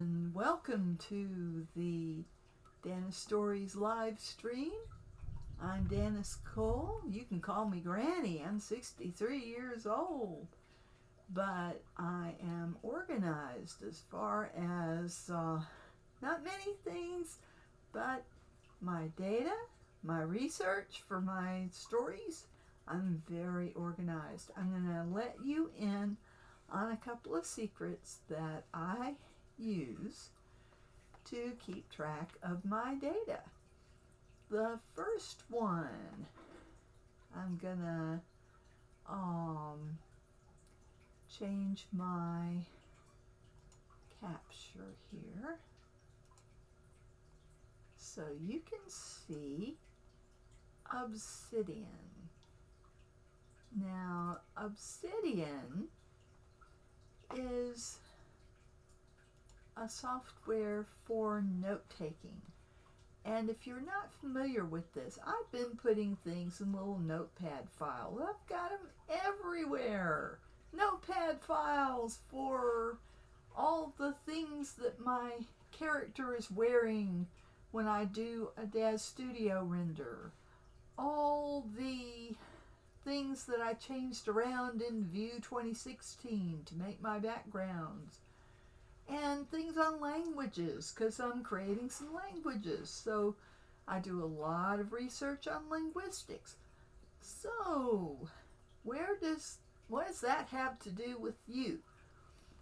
And welcome to the DanniStories live stream. I'm Dennis Cole. You can call me Granny. I'm 63 years old, but I am organized as far as not many things, but my data, my research for my stories. I'm very organized. I'm going to let you in on a couple of secrets that I use to keep track of my data. The first one, I'm gonna change my capture here so you can see Obsidian. Now, Obsidian is a software for note-taking. And if you're not familiar with this, I've been putting things in little notepad files. I've got them everywhere. Notepad files for all the things that my character is wearing when I do a Daz Studio render. All the things that I changed around in View 2016 to make my backgrounds. And things on languages, because I'm creating some languages. So I do a lot of research on linguistics. So what does that have to do with you?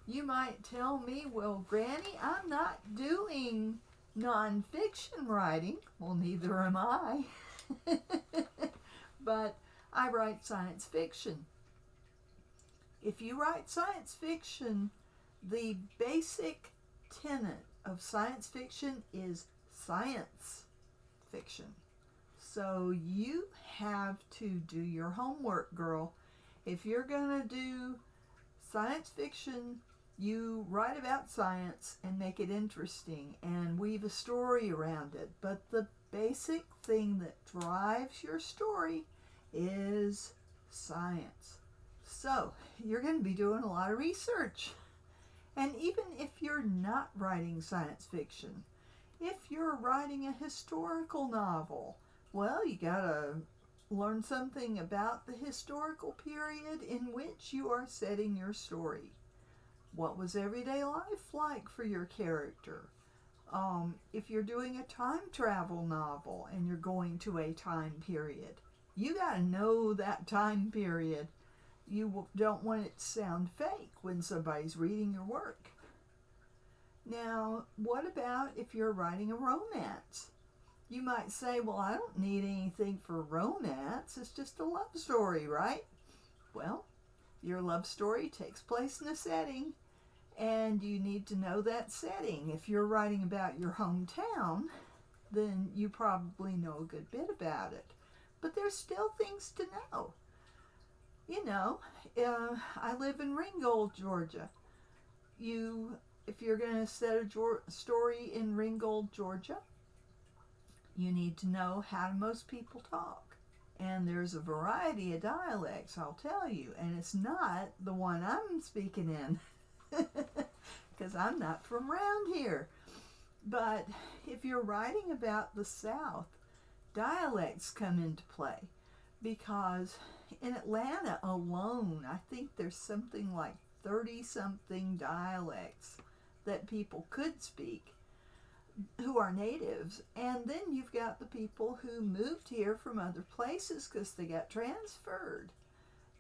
You might tell me, well, Granny, I'm not doing nonfiction writing. Well, neither am I. But I write science fiction. If you write science fiction, the basic tenet of science fiction is science fiction. So you have to do your homework, girl. If you're going to do science fiction, you write about science and make it interesting and weave a story around it. But the basic thing that drives your story is science. So you're going to be doing a lot of research. And even if you're not writing science fiction, if you're writing a historical novel, well, you gotta learn something about the historical period in which you are setting your story. What was everyday life like for your character? If you're doing a time travel novel and you're going to a time period, you gotta know that time period. You don't want it to sound fake when somebody's reading your work. Now, what about if you're writing a romance? You might say, well, I don't need anything for romance. It's just a love story, right? Well, your love story takes place in a setting, and you need to know that setting. If you're writing about your hometown, then you probably know a good bit about it. But there's still things to know. You know, I live in Ringgold, Georgia. If you're going to set a story in Ringgold, Georgia, you need to know how most people talk. And there's a variety of dialects, I'll tell you. And it's not the one I'm speaking in, because I'm not from around here. But if you're writing about the South, dialects come into play. Because in Atlanta alone, I think there's something like 30-something dialects that people could speak who are natives. And then you've got the people who moved here from other places because they got transferred.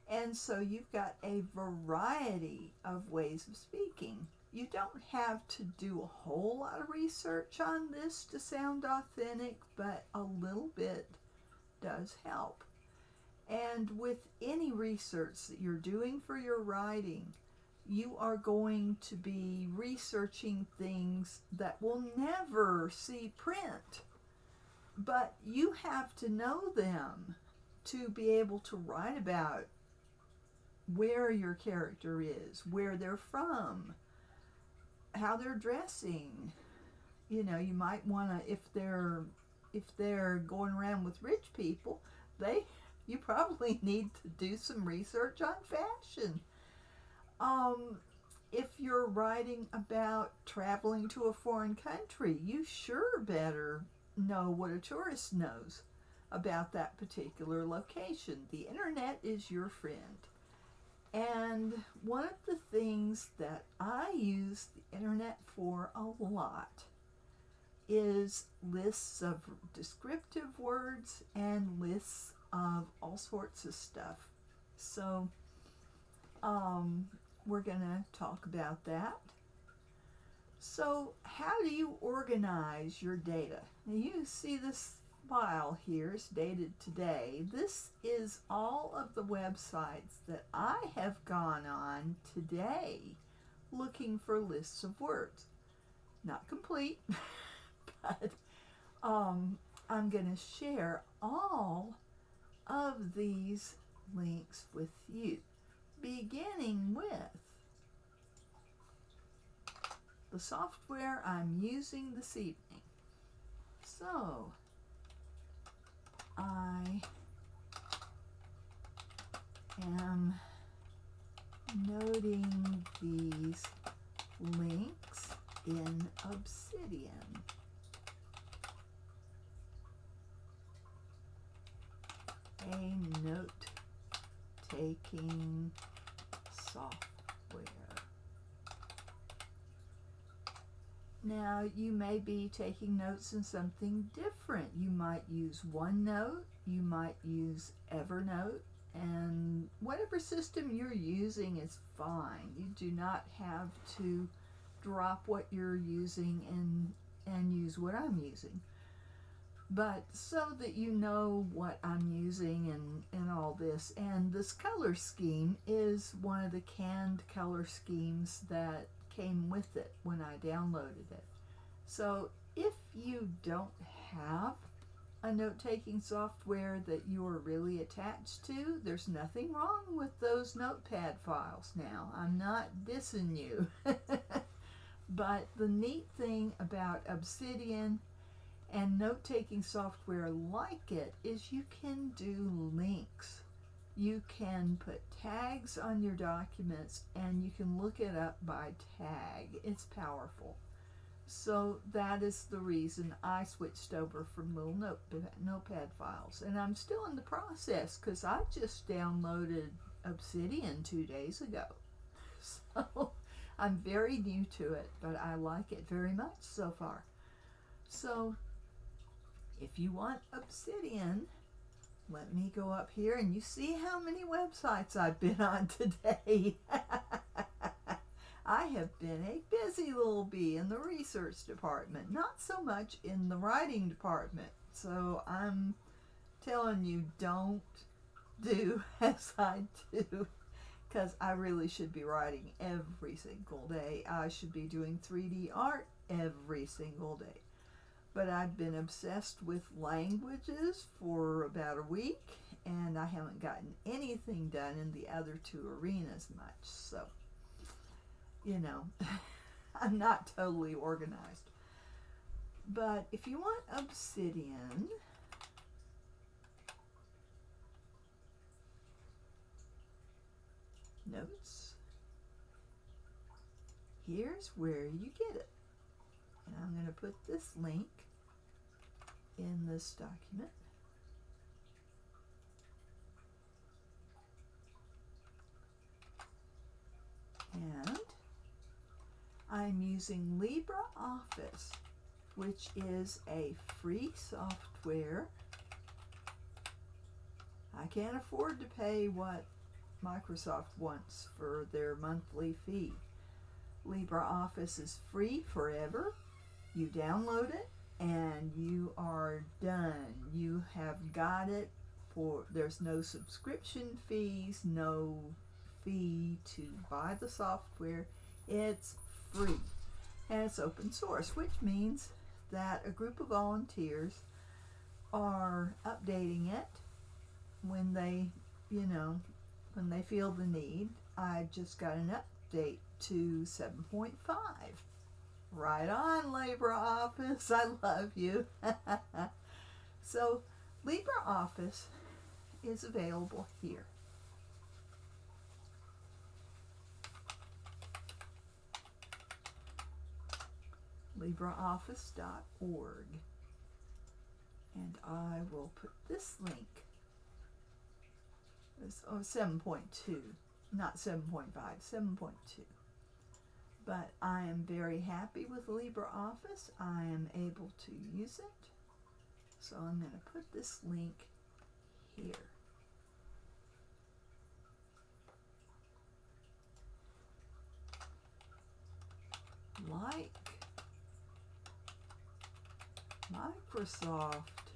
And so you've got a variety of ways of speaking. You don't have to do a whole lot of research on this to sound authentic, but a little bit does help. And with any research that you're doing for your writing, you are going to be researching things that will never see print. But you have to know them to be able to write about where your character is, where they're from, how they're dressing. You know, you might want to, if they're going around with rich people, you probably need to do some research on fashion. if you're writing about traveling to a foreign country, you sure better know what a tourist knows about that particular location. The internet is your friend. And one of the things that I use the internet for a lot is lists of descriptive words and lists of all sorts of stuff. So we're going to talk about that. So how do you organize your data? Now you see this file here is dated today. This is all of the websites that I have gone on today looking for lists of words. Not complete, but I'm going to share all of these links with you, beginning with the software I'm using this evening. So I am noting these links in Obsidian. A note-taking software. Now, you may be taking notes in something different. You might use OneNote, you might use Evernote, and whatever system you're using is fine. You do not have to drop what you're using and use what I'm using. But so that you know what I'm using and all this. And this color scheme is one of the canned color schemes that came with it when I downloaded it. So if you don't have a note-taking software that you are really attached to, there's nothing wrong with those notepad files now. I'm not dissing you. But the neat thing about Obsidian and note-taking software like it is you can do links. You can put tags on your documents and you can look it up by tag. It's powerful. So that is the reason I switched over from little notepad files. And I'm still in the process because I just downloaded Obsidian 2 days ago. So I'm very new to it, but I like it very much so far. So if you want Obsidian, let me go up here and you see how many websites I've been on today. I have been a busy little bee in the research department, not so much in the writing department. So I'm telling you, don't do as I do, because I really should be writing every single day. I should be doing 3D art every single day. But I've been obsessed with languages for about a week, and I haven't gotten anything done in the other two arenas much. So, you know, I'm not totally organized. But if you want Obsidian, notes, here's where you get it. And I'm going to put this link in this document. And I'm using LibreOffice, which is a free software. I can't afford to pay what Microsoft wants for their monthly fee. LibreOffice is free forever. You download it and you are done. You have got it for, there's no subscription fees, no fee to buy the software. It's free and it's open source, which means that a group of volunteers are updating it when they, when they feel the need. I just got an update to 7.5. Right on, LibreOffice. I love you. So, LibreOffice is available here. LibreOffice.org. And I will put this link. It's 7.2, not 7.5, 7.2. But I am very happy with LibreOffice. I am able to use it. So I'm going to put this link here. Like Microsoft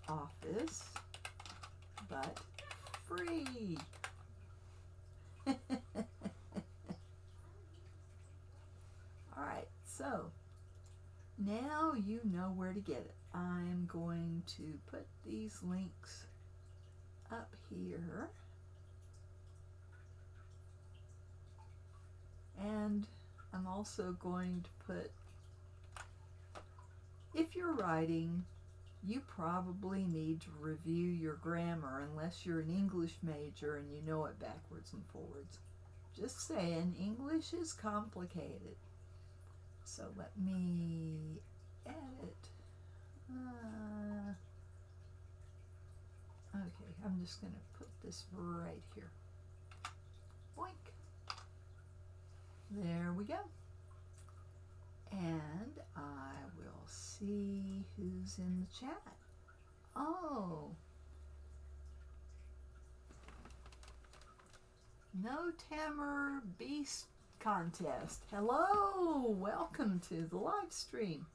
Office, but free. Alright, so now you know where to get it. I'm going to put these links up here. And I'm also going to put, if you're writing, you probably need to review your grammar unless you're an English major and you know it backwards and forwards. Just saying, English is complicated. So let me edit. Okay, I'm just going to put this right here. Boink. There we go. And I will see who's in the chat. Oh. No Tamer Beast Contest. Hello. Welcome to the live stream.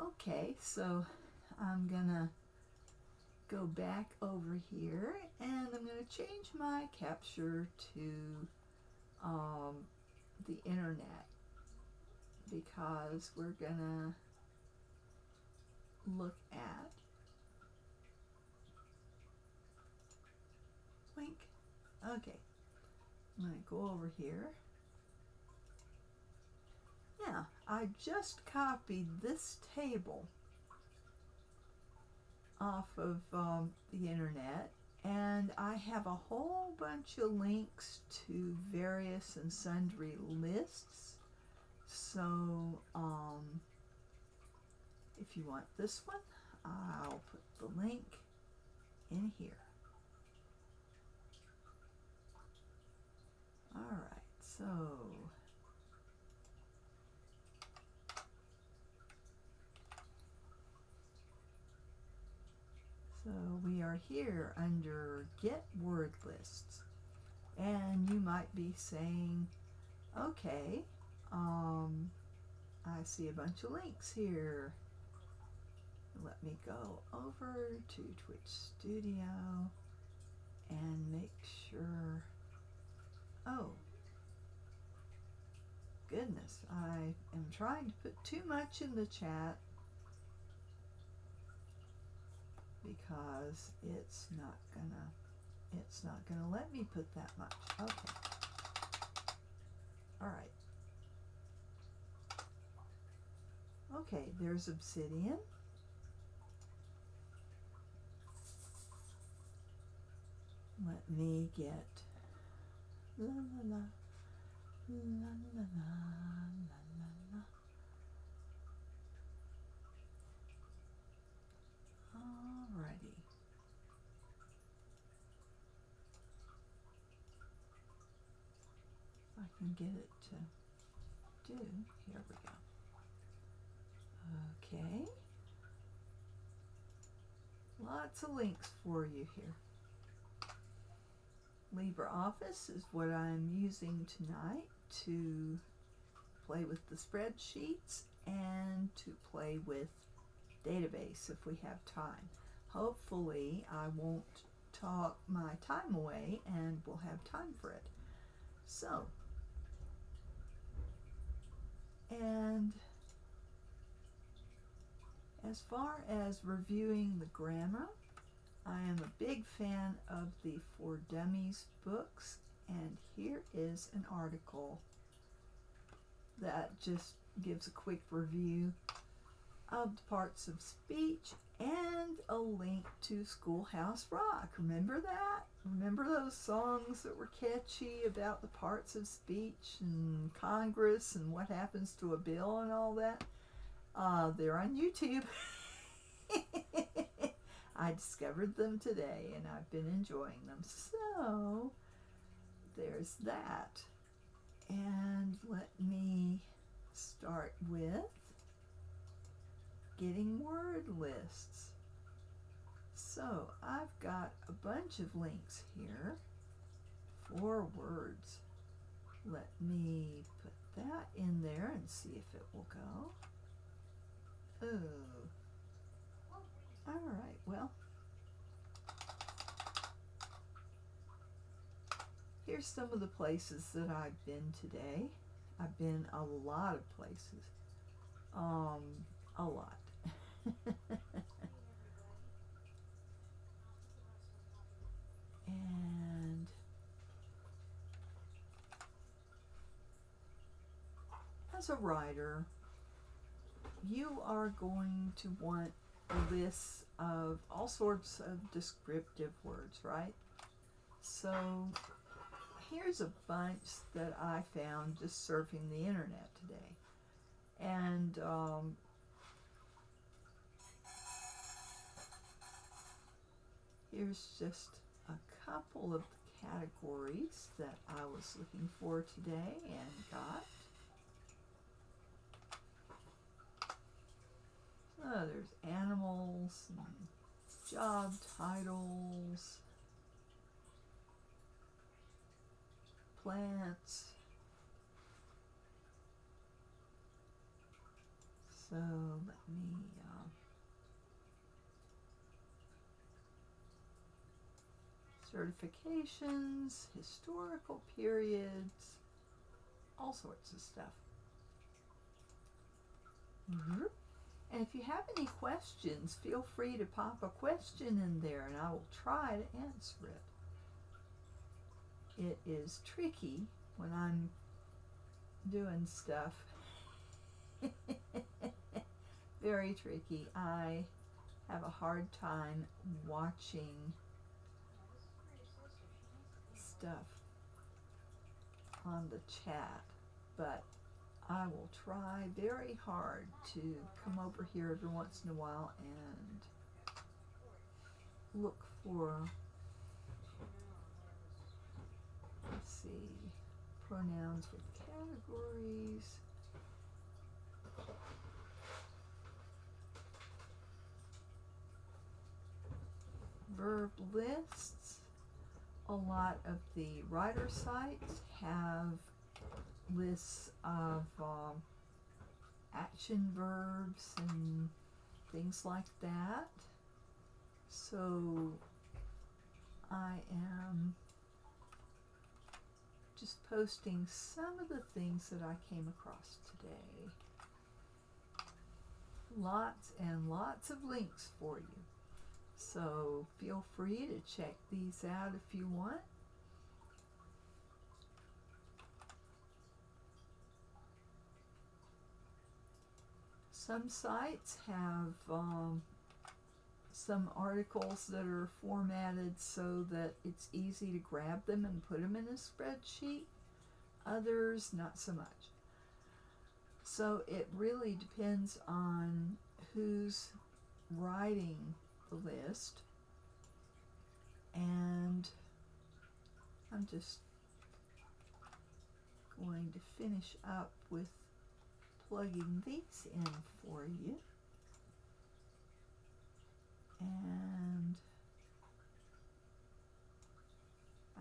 Okay, so I'm gonna go back over here and I'm gonna change my capture to the internet, because we're gonna look at link. Okay, I'm gonna go over here. Yeah, I just copied this table off of the internet, and I have a whole bunch of links to various and sundry lists. So if you want this one, I'll put the link in here. Alright, so we are here under Get Word Lists. And you might be saying, okay, I see a bunch of links here. Let me go over to Twitch Studio and make sure. Oh, goodness, I am trying to put too much in the chat because it's not gonna let me put that much. Okay. All right. Okay, there's Obsidian. Let me get la la la la la la la la. Alrighty. If I can get it to do. Here we go. Okay. Lots of links for you here. LibreOffice is what I'm using tonight to play with the spreadsheets and to play with database if we have time. Hopefully I won't talk my time away and we'll have time for it. So, and as far as reviewing the grammar, I am a big fan of the For Dummies books, and here is an article that just gives a quick review of the parts of speech and a link to Schoolhouse Rock. Remember that? Remember those songs that were catchy about the parts of speech and Congress and what happens to a bill and all that? They're on YouTube. I discovered them today and I've been enjoying them. So there's that. And let me start with getting word lists. So I've got a bunch of links here for words. Let me put that in there and see if it will go. Oh, all right, well, here's some of the places that I've been today. I've been a lot of places, a lot. And as a writer, you are going to want a list of all sorts of descriptive words, right? So here's a bunch that I found just surfing the internet today. And here's just a couple of the categories that I was looking for today and got. Oh, there's animals, and job titles, plants. So let me certifications, historical periods, all sorts of stuff. And if you have any questions, feel free to pop a question in there and I will try to answer it. It is tricky when I'm doing stuff. Very tricky. I have a hard time watching stuff on the chat, but I will try very hard to come over here every once in a while and look for, let's see, pronouns with categories. Verb lists. A lot of the writer sites have lists of action verbs and things like that. So I am just posting some of the things that I came across today. Lots and lots of links for you. So feel free to check these out if you want. Some sites have some articles that are formatted so that it's easy to grab them and put them in a spreadsheet. Others, not so much. So it really depends on who's writing the list. And I'm just going to finish up with plugging these in for you. And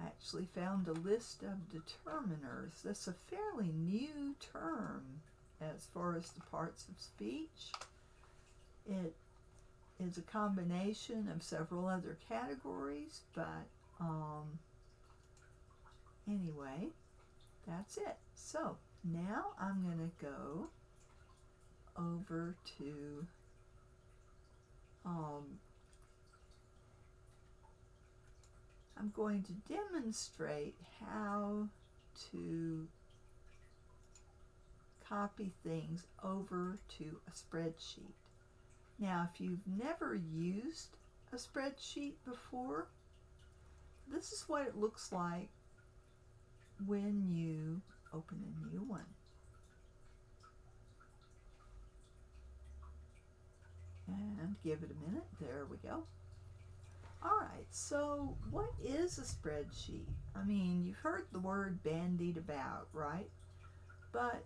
I actually found a list of determiners. That's a fairly new term as far as the parts of speech. It is a combination of several other categories, but anyway, that's it. So now I'm going to go over to I'm going to demonstrate how to copy things over to a spreadsheet. Now, if you've never used a spreadsheet before, this is what it looks like when you open a new one. And give it a minute. There we go. Alright, so what is a spreadsheet? I mean, you've heard the word bandied about, right? But,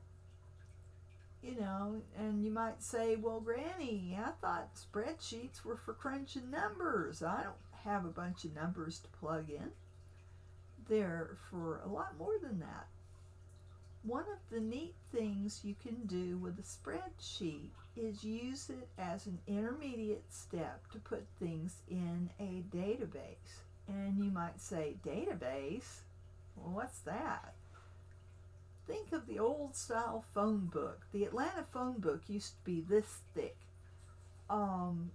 you know, and you might say, well, Granny, I thought spreadsheets were for crunching numbers. I don't have a bunch of numbers to plug in. They're for a lot more than that. One of the neat things you can do with a spreadsheet is use it as an intermediate step to put things in a database. And you might say, database? Well, what's that? Think of the old style phone book. The Atlanta phone book used to be this thick. And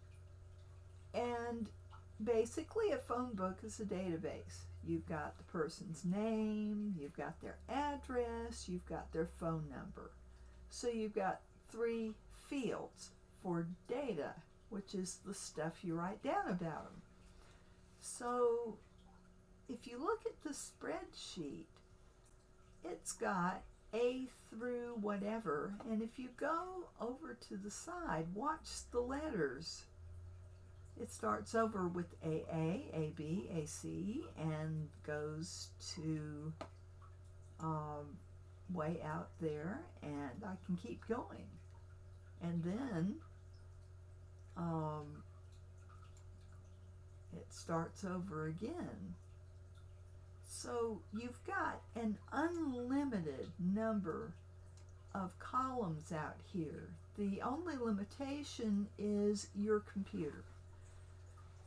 basically a phone book is a database. You've got the person's name, you've got their address, you've got their phone number. So you've got 3 fields for data, which is the stuff you write down about them. So if you look at the spreadsheet, it's got A through whatever, and if you go over to the side, watch the letters. It starts over with AA, AB, AC, and goes to way out there, and I can keep going. And then it starts over again. So you've got an unlimited number of columns out here. The only limitation is your computer.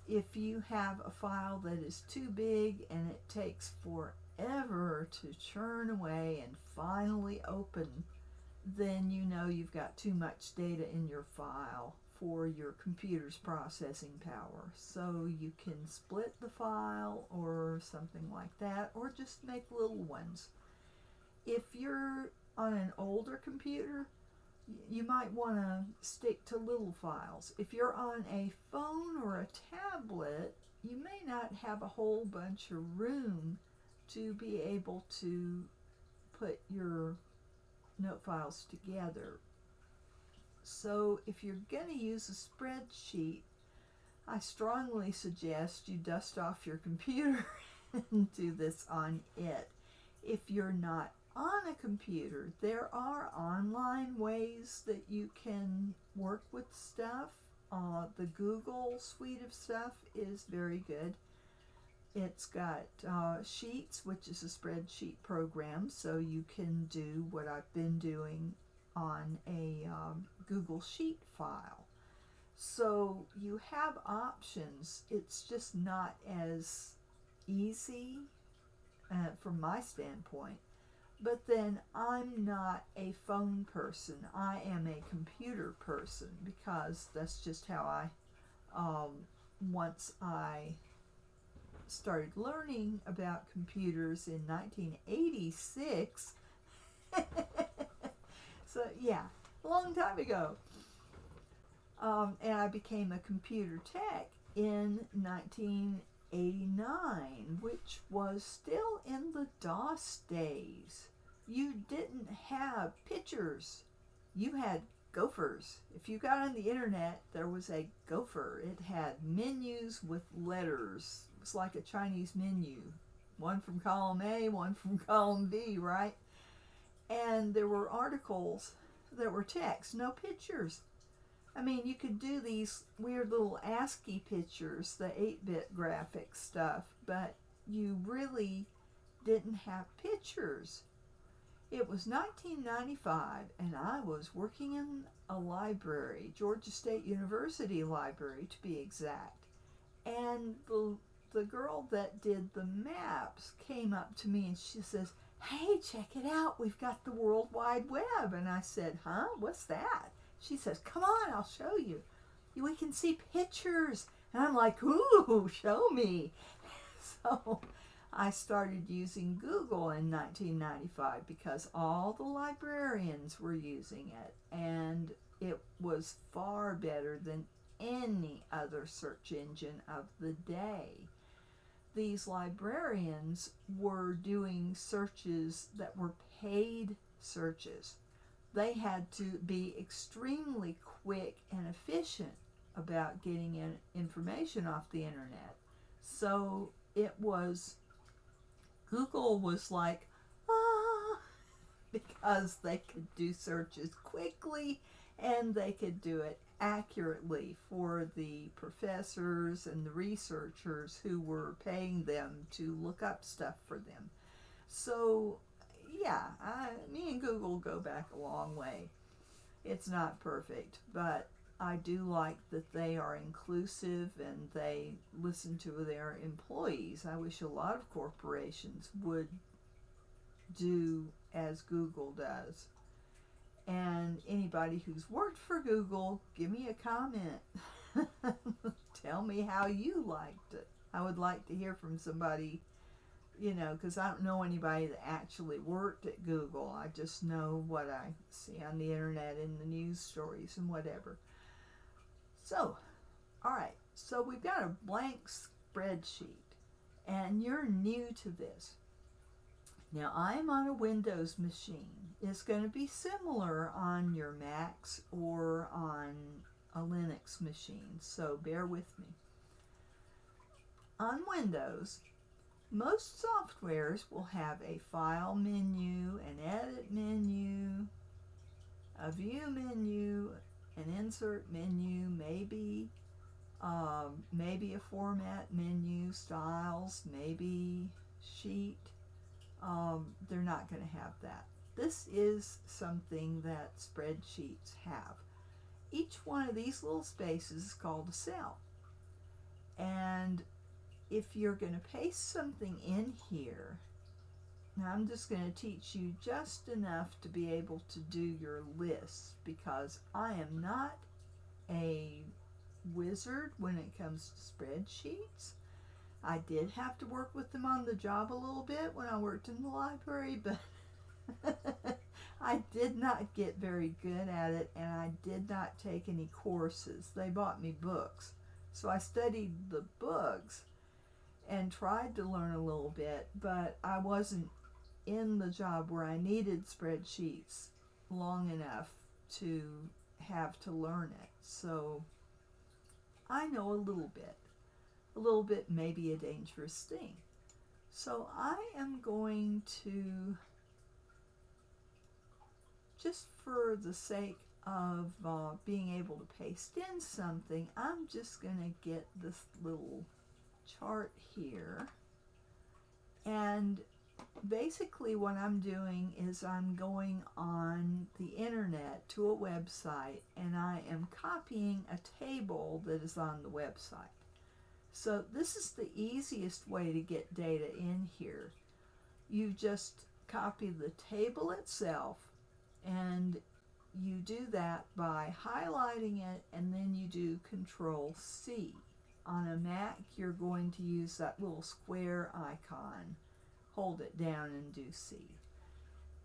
If you have a file that is too big and it takes forever to churn away and finally open, then you know you've got too much data in your file for your computer's processing power. So you can split the file or something like that, or just make little ones. If you're on an older computer, you might want to stick to little files. If you're on a phone or a tablet, you may not have a whole bunch of room to be able to put your note files together. So if you're going to use a spreadsheet, I strongly suggest you dust off your computer and do this on it. If you're not on a computer, there are online ways that you can work with stuff. The Google suite of stuff is very good. It's got Sheets, which is a spreadsheet program, so you can do what I've been doing on a Google Sheet file. So you have options. It's just not as easy from my standpoint. But then I'm not a phone person. I am a computer person, because that's just how I, once I started learning about computers in 1986, so yeah, a long time ago, and I became a computer tech in 1989, which was still in the DOS days. You didn't have pictures. You had gophers. If you got on the internet, there was a gopher. It had menus with letters. It was like a Chinese menu. One from column A, one from column B, right? And there were articles that were text, no pictures. I mean, you could do these weird little ASCII pictures, the 8-bit graphic stuff, but you really didn't have pictures. It was 1995, and I was working in a library, Georgia State University library to be exact. And the girl that did the maps came up to me and she says, "Hey, check it out, we've got the World Wide Web." And I said, "Huh? What's that?" She says, "Come on, I'll show you. We can see pictures." And I'm like, "Ooh, show me." So I started using Google in 1995 because all the librarians were using it, and it was far better than any other search engine of the day. these librarians were doing searches that were paid searches. They had to be extremely quick and efficient about getting information off the internet. So it was, Google was like, because they could do searches quickly and they could do it accurately for the professors and the researchers who were paying them to look up stuff for them. So yeah, me and Google go back a long way. It's not perfect, but I do like that they are inclusive and they listen to their employees. I wish a lot of corporations would do as Google does. And anybody who's worked for Google, give me a comment. Tell me how you liked it. I would like to hear from somebody, because I don't know anybody that actually worked at Google. I just know what I see on the internet and the news stories and whatever. So, all right. So we've got a blank spreadsheet, and you're new to this. Now, I'm on a Windows machine. It's going to be similar on your Macs or on a Linux machine, so bear with me. On Windows, most softwares will have a File menu, an Edit menu, a View menu, an Insert menu, maybe a Format menu, Styles, maybe Sheet. They're not going to have that. This is something that spreadsheets have. Each one of these little spaces is called a cell. And if you're going to paste something in here, now I'm just going to teach you just enough to be able to do your lists, because I am not a wizard when it comes to spreadsheets. I did have to work with them on the job a little bit when I worked in the library, but I did not get very good at it, and I did not take any courses. They bought me books. So I studied the books and tried to learn a little bit, but I wasn't in the job where I needed spreadsheets long enough to have to learn it. So I know a little bit. A little bit may be a dangerous thing. So I am going to, just for the sake of being able to paste in something, I'm just going to get this little chart here. And basically what I'm doing is I'm going on the internet to a website, and I am copying a table that is on the website. So this is the easiest way to get data in here. You just copy the table itself, and you do that by highlighting it, and then you do Control-C. On a Mac, you're going to use that little square icon. Hold it down and do C.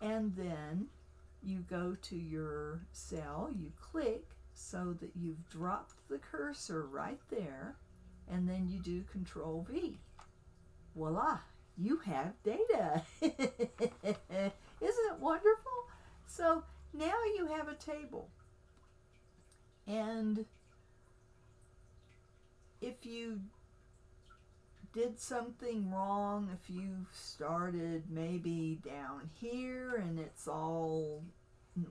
And then you go to your cell, you click so that you've dropped the cursor right there, and then you do Control-V. Voila, you have data. Isn't it wonderful? So now you have a table. And if you did something wrong, if you started maybe down here and it's all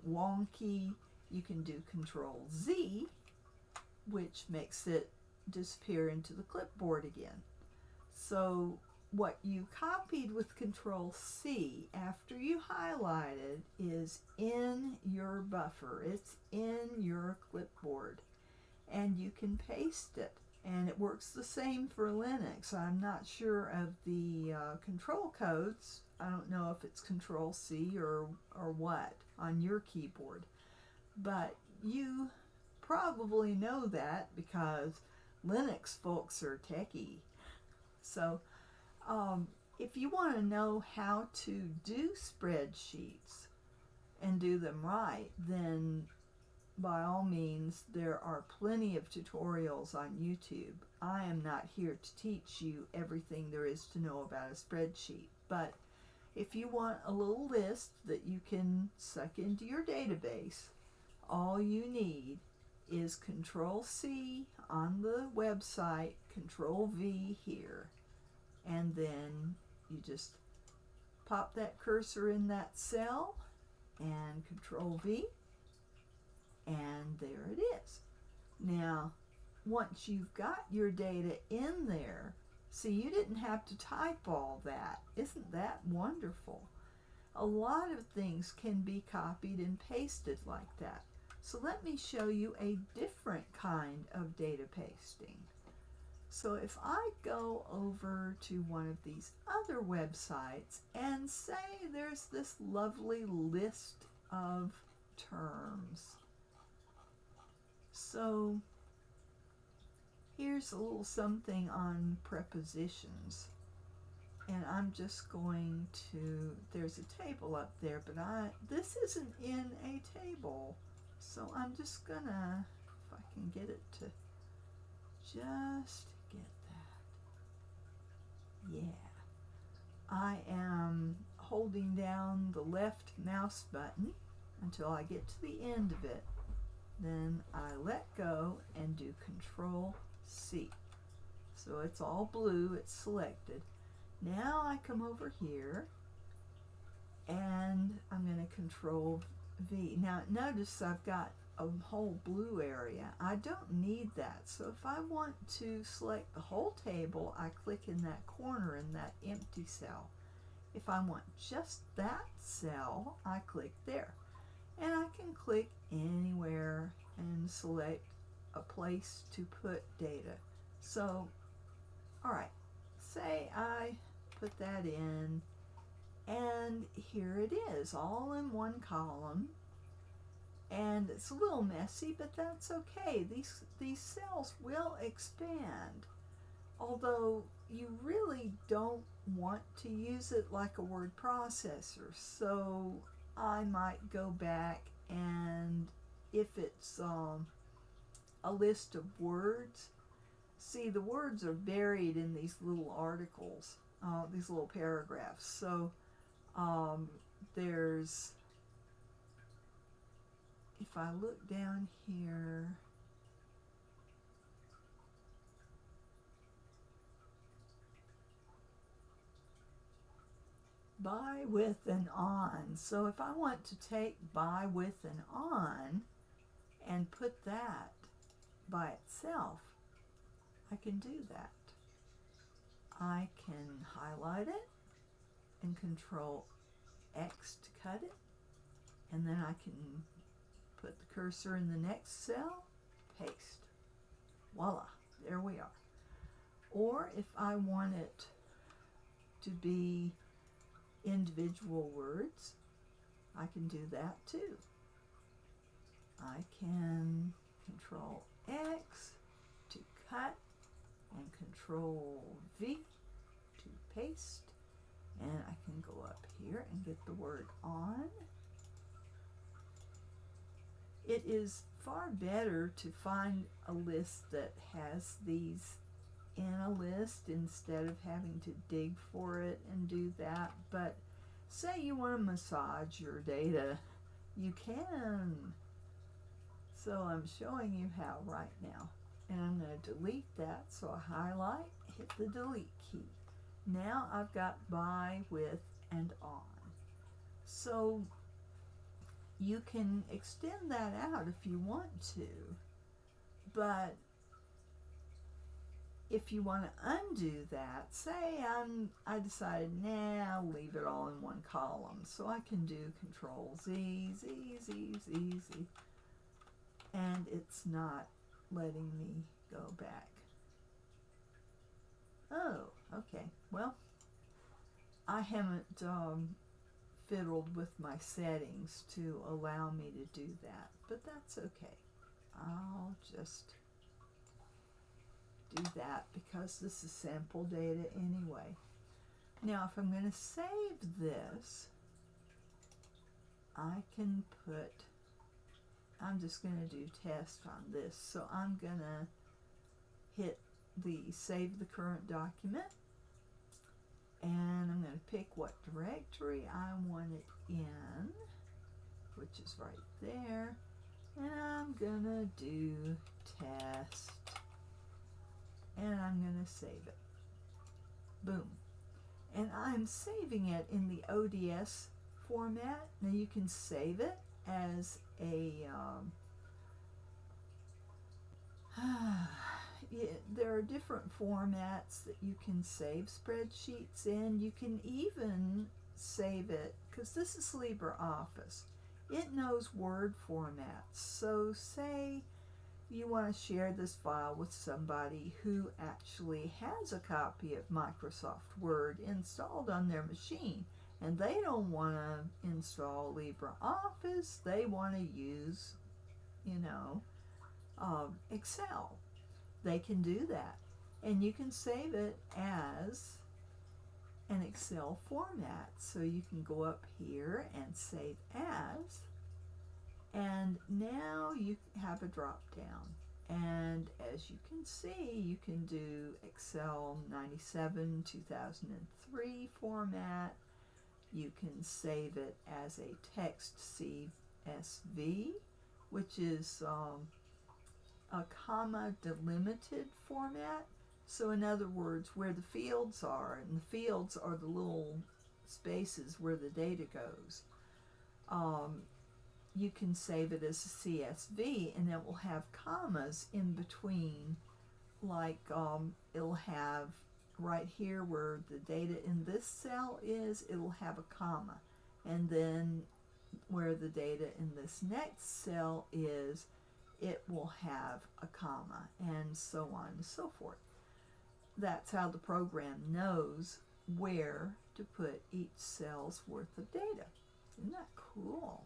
wonky, you can do Control-Z, which makes it disappear into the clipboard again. So what you copied with Control-C after you highlighted is in your buffer. It's in your clipboard, and you can paste it. And it works the same for Linux. I'm not sure of the control codes. I don't know if it's Control-C or what on your keyboard. But you probably know that because Linux folks are techie. So if you want to know how to do spreadsheets and do them right, then by all means, there are plenty of tutorials on YouTube. I am not here to teach you everything there is to know about a spreadsheet, but if you want a little list that you can suck into your database, all you need is Control-C on the website, Control-V here, and then you just pop that cursor in that cell and Control-V, and there it is. Now, once you've got your data in there, see, you didn't have to type all that. Isn't that wonderful? A lot of things can be copied and pasted like that. So let me show you a different kind of data pasting. So if I go over to one of these other websites and say there's this lovely list of terms. So here's a little something on prepositions. And I'm just going to, there's a table up there, but this isn't in a table. So I'm just gonna, if I can get it to just get that. Yeah. I am holding down the left mouse button until I get to the end of it. Then I let go and do Control-C. So it's all blue, it's selected. Now I come over here and I'm going to Control-V. Now notice I've got a whole blue area. I don't need that. So if I want to select the whole table, I click in that corner in that empty cell. If I want just that cell, I click there. And I can click anywhere and select a place to put data. So, all right, say I put that in, and here it is, all in one column. And it's a little messy, but that's okay. These cells will expand, although you really don't want to use it like a word processor. So I might go back, and if it's a list of words, see, the words are buried in these little articles, these little paragraphs. So there's, if I look down here, by, with, and on. So if I want to take by, with, and on and put that by itself, I can do that. I can highlight it and Control X to cut it, and then I can put the cursor in the next cell, paste. Voila, there we are. Or if I want it to be individual words, I can do that too. I can Control X to cut and Control V to paste, and I can go up here and get the word on. It is far better to find a list that has these in a list instead of having to dig for it and do that. But say you want to massage your data, you can. So I'm showing you how right now. And I'm going to delete that. So I highlight, hit the delete key. Now I've got by, with, and on. So you can extend that out if you want to, but if you want to undo that, say I decided, nah, I'll leave it all in one column. So I can do Control Z, Z, Z, Z, Z, and it's not letting me go back. Oh, okay. Well, I haven't fiddled with my settings to allow me to do that, but that's okay. I'll just do that because this is sample data anyway. Now, if I'm going to save this, I can put I'm just going to do test on this. So I'm going to hit the save the current document, and I'm going to pick what directory I want it in, which is right there, and I'm going to do test, and I'm going to save it. Boom. And I'm saving it in the ODS format. Now you can save it as a there are different formats that you can save spreadsheets in. You can even save it, because this is LibreOffice. It knows Word formats. So say you want to share this file with somebody who actually has a copy of Microsoft Word installed on their machine, and they don't want to install LibreOffice. They want to use, Excel. They can do that, and you can save it as an Excel format. So you can go up here and save as, and now you have a drop down, and as you can see, you can do Excel 97 2003 format. You can save it as a text CSV, which is a comma delimited format. So in other words, where the fields are, and the fields are the little spaces where the data goes, you can save it as a CSV, and it will have commas in between, like it'll have right here where the data in this cell is, it'll have a comma, and then where the data in this next cell is, it will have a comma, and so on and so forth. That's how the program knows where to put each cell's worth of data. Isn't that cool?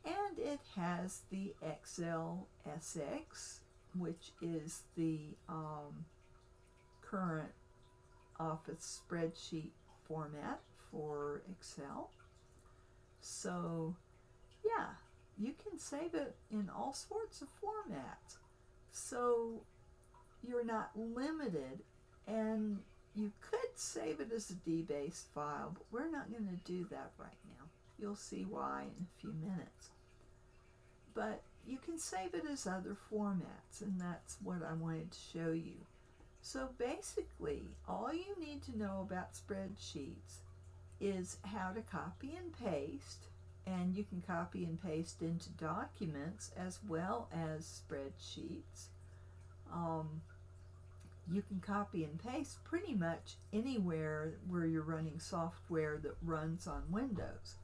And it has the XLSX, which is the current Office spreadsheet format for Excel. So yeah, you can save it in all sorts of formats. So you're not limited, and you could save it as a DBase file, but we're not going to do that right now. You'll see why in a few minutes. But you can save it as other formats, and that's what I wanted to show you. So basically, all you need to know about spreadsheets is how to copy and paste, and you can copy and paste into documents as well as spreadsheets. You can copy and paste pretty much anywhere where you're running software that runs on Windows.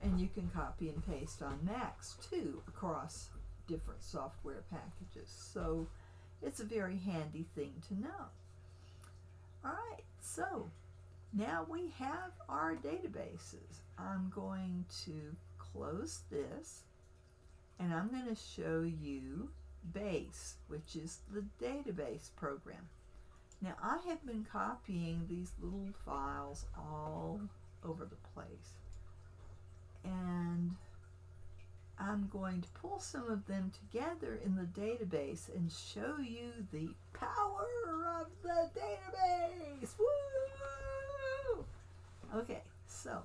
And you can copy and paste on Macs too, across different software packages. So it's a very handy thing to know. Alright, so now we have our databases. I'm going to close this, and I'm going to show you Base, which is the database program. Now I have been copying these little files all over the place, and I'm going to pull some of them together in the database and show you the power of the database. Woo! Okay, so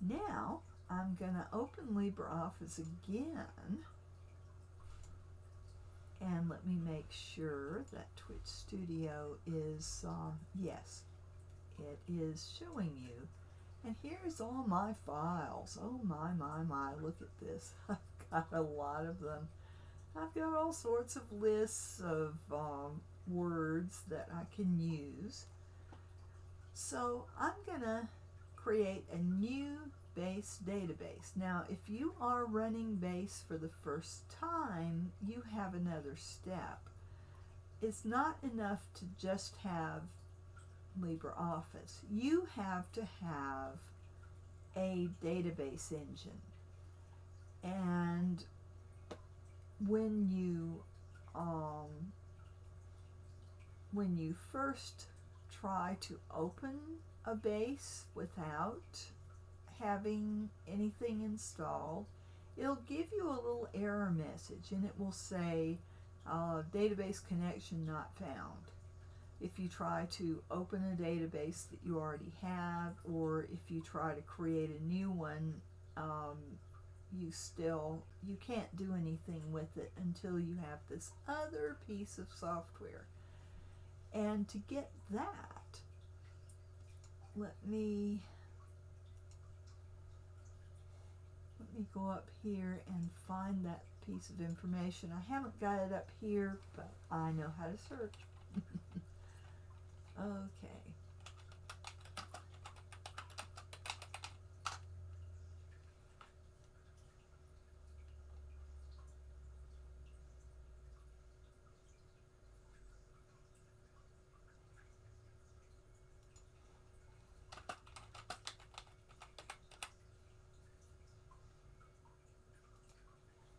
now I'm going to open LibreOffice again, and let me make sure that Twitch Studio is, yes, it is showing you. And here's all my files. Oh my, look at this. I've got a lot of them. I've got all sorts of lists of words that I can use. So I'm gonna create a new Base database. Now, if you are running Base for the first time, you have another step. It's not enough to just have LibreOffice. You have to have a database engine. And when you first try to open a Base without having anything installed, it'll give you a little error message, and it will say database connection not found. If you try to open a database that you already have, or if you try to create a new one, you can't do anything with it until you have this other piece of software. And to get that, let me go up here and find that piece of information. I haven't got it up here, but I know how to search. Okay.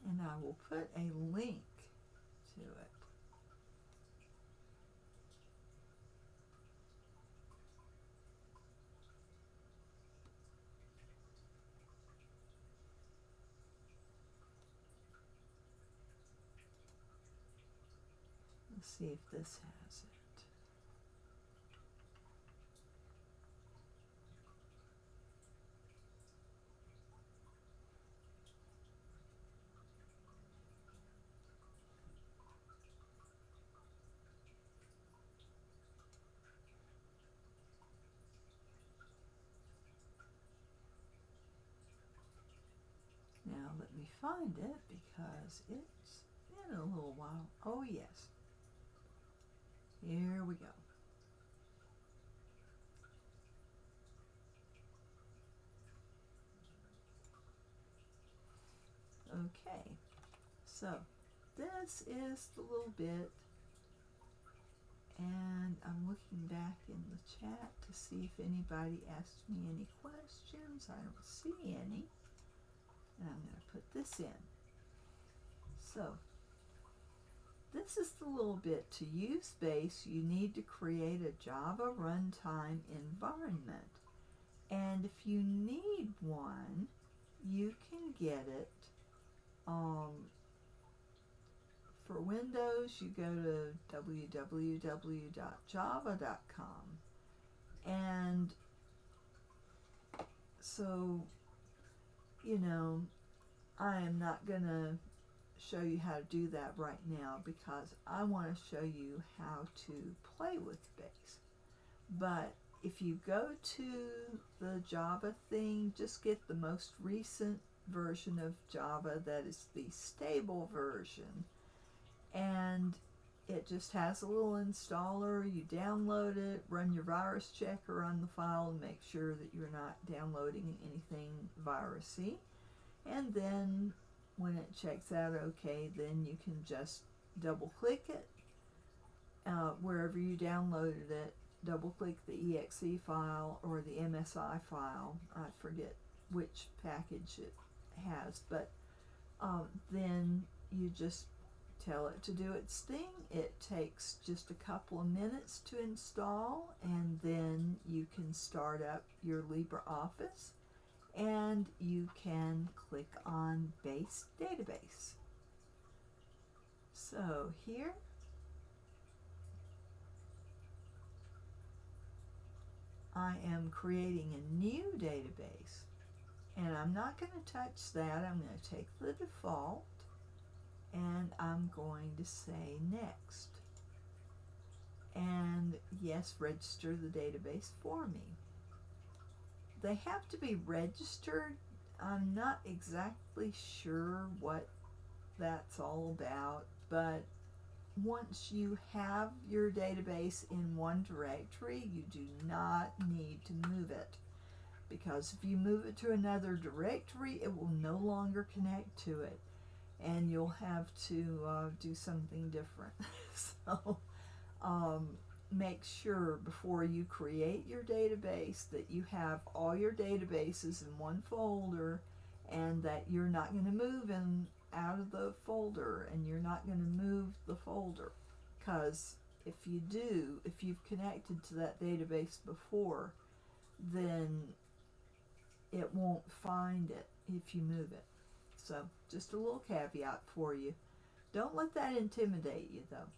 And I will put a link to it. Let's see if this has it. Now let me find it because it's been a little while. Oh yes. Here we go. Okay, so this is the little bit, and I'm looking back in the chat to see if anybody asked me any questions. I don't see any, and I'm going to put this in. So this is the little bit. To use Base, you need to create a Java runtime environment, and if you need one, you can get it. For Windows, you go to www.java.com, and so, I am not going to show you how to do that right now because I want to show you how to play with Base. But if you go to the Java thing, just get the most recent version of Java that is the stable version, and it just has a little installer. You download it, run your virus checker on the file and make sure that you're not downloading anything virusy, and then when it checks out okay, then you can just double click it wherever you downloaded it. Double click the exe file or the MSI file. I forget which package it has, but then you just tell it to do its thing. It takes just a couple of minutes to install, and then you can start up your LibreOffice and you can click on Base Database. So here I am creating a new database, and I'm not going to touch that. I'm going to take the default and I'm going to say next, and yes, register the database for me. They have to be registered. I'm not exactly sure what that's all about, but once you have your database in one directory, you do not need to move it, because if you move it to another directory, it will no longer connect to it, and you'll have to do something different. So make sure before you create your database that you have all your databases in one folder, and that you're not going to move in out of the folder, and you're not going to move the folder, because if you do, if you've connected to that database before, then it won't find it if you move it. So just a little caveat for you. Don't let that intimidate you though.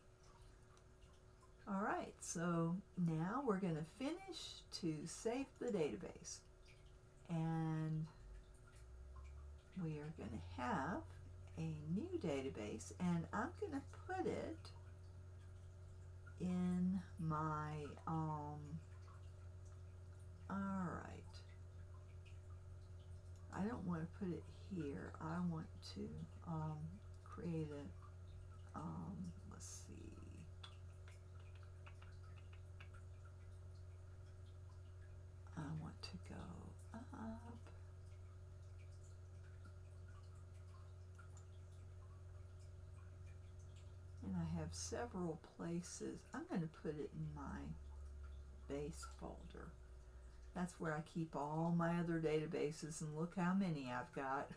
All right, so now we're going to finish to save the database. And we are going to have a new database, and I'm going to put it in my, all right. I don't want to put it here. I want to create a, let's see. I want to go up. And I have several places. I'm going to put it in my base folder. That's where I keep all my other databases, and look how many I've got.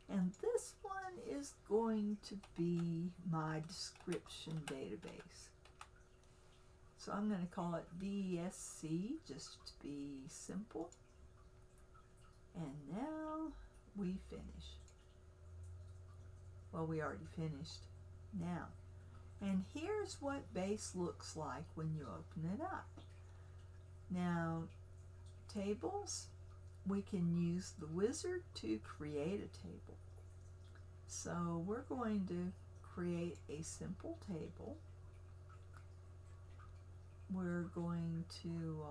And this one is going to be my description database. So I'm going to call it DSC just to be simple. And now we finish. Well, we already finished now. And here's what base looks like when you open it up. Now, tables, we can use the wizard to create a table. So we're going to create a simple table. We're going to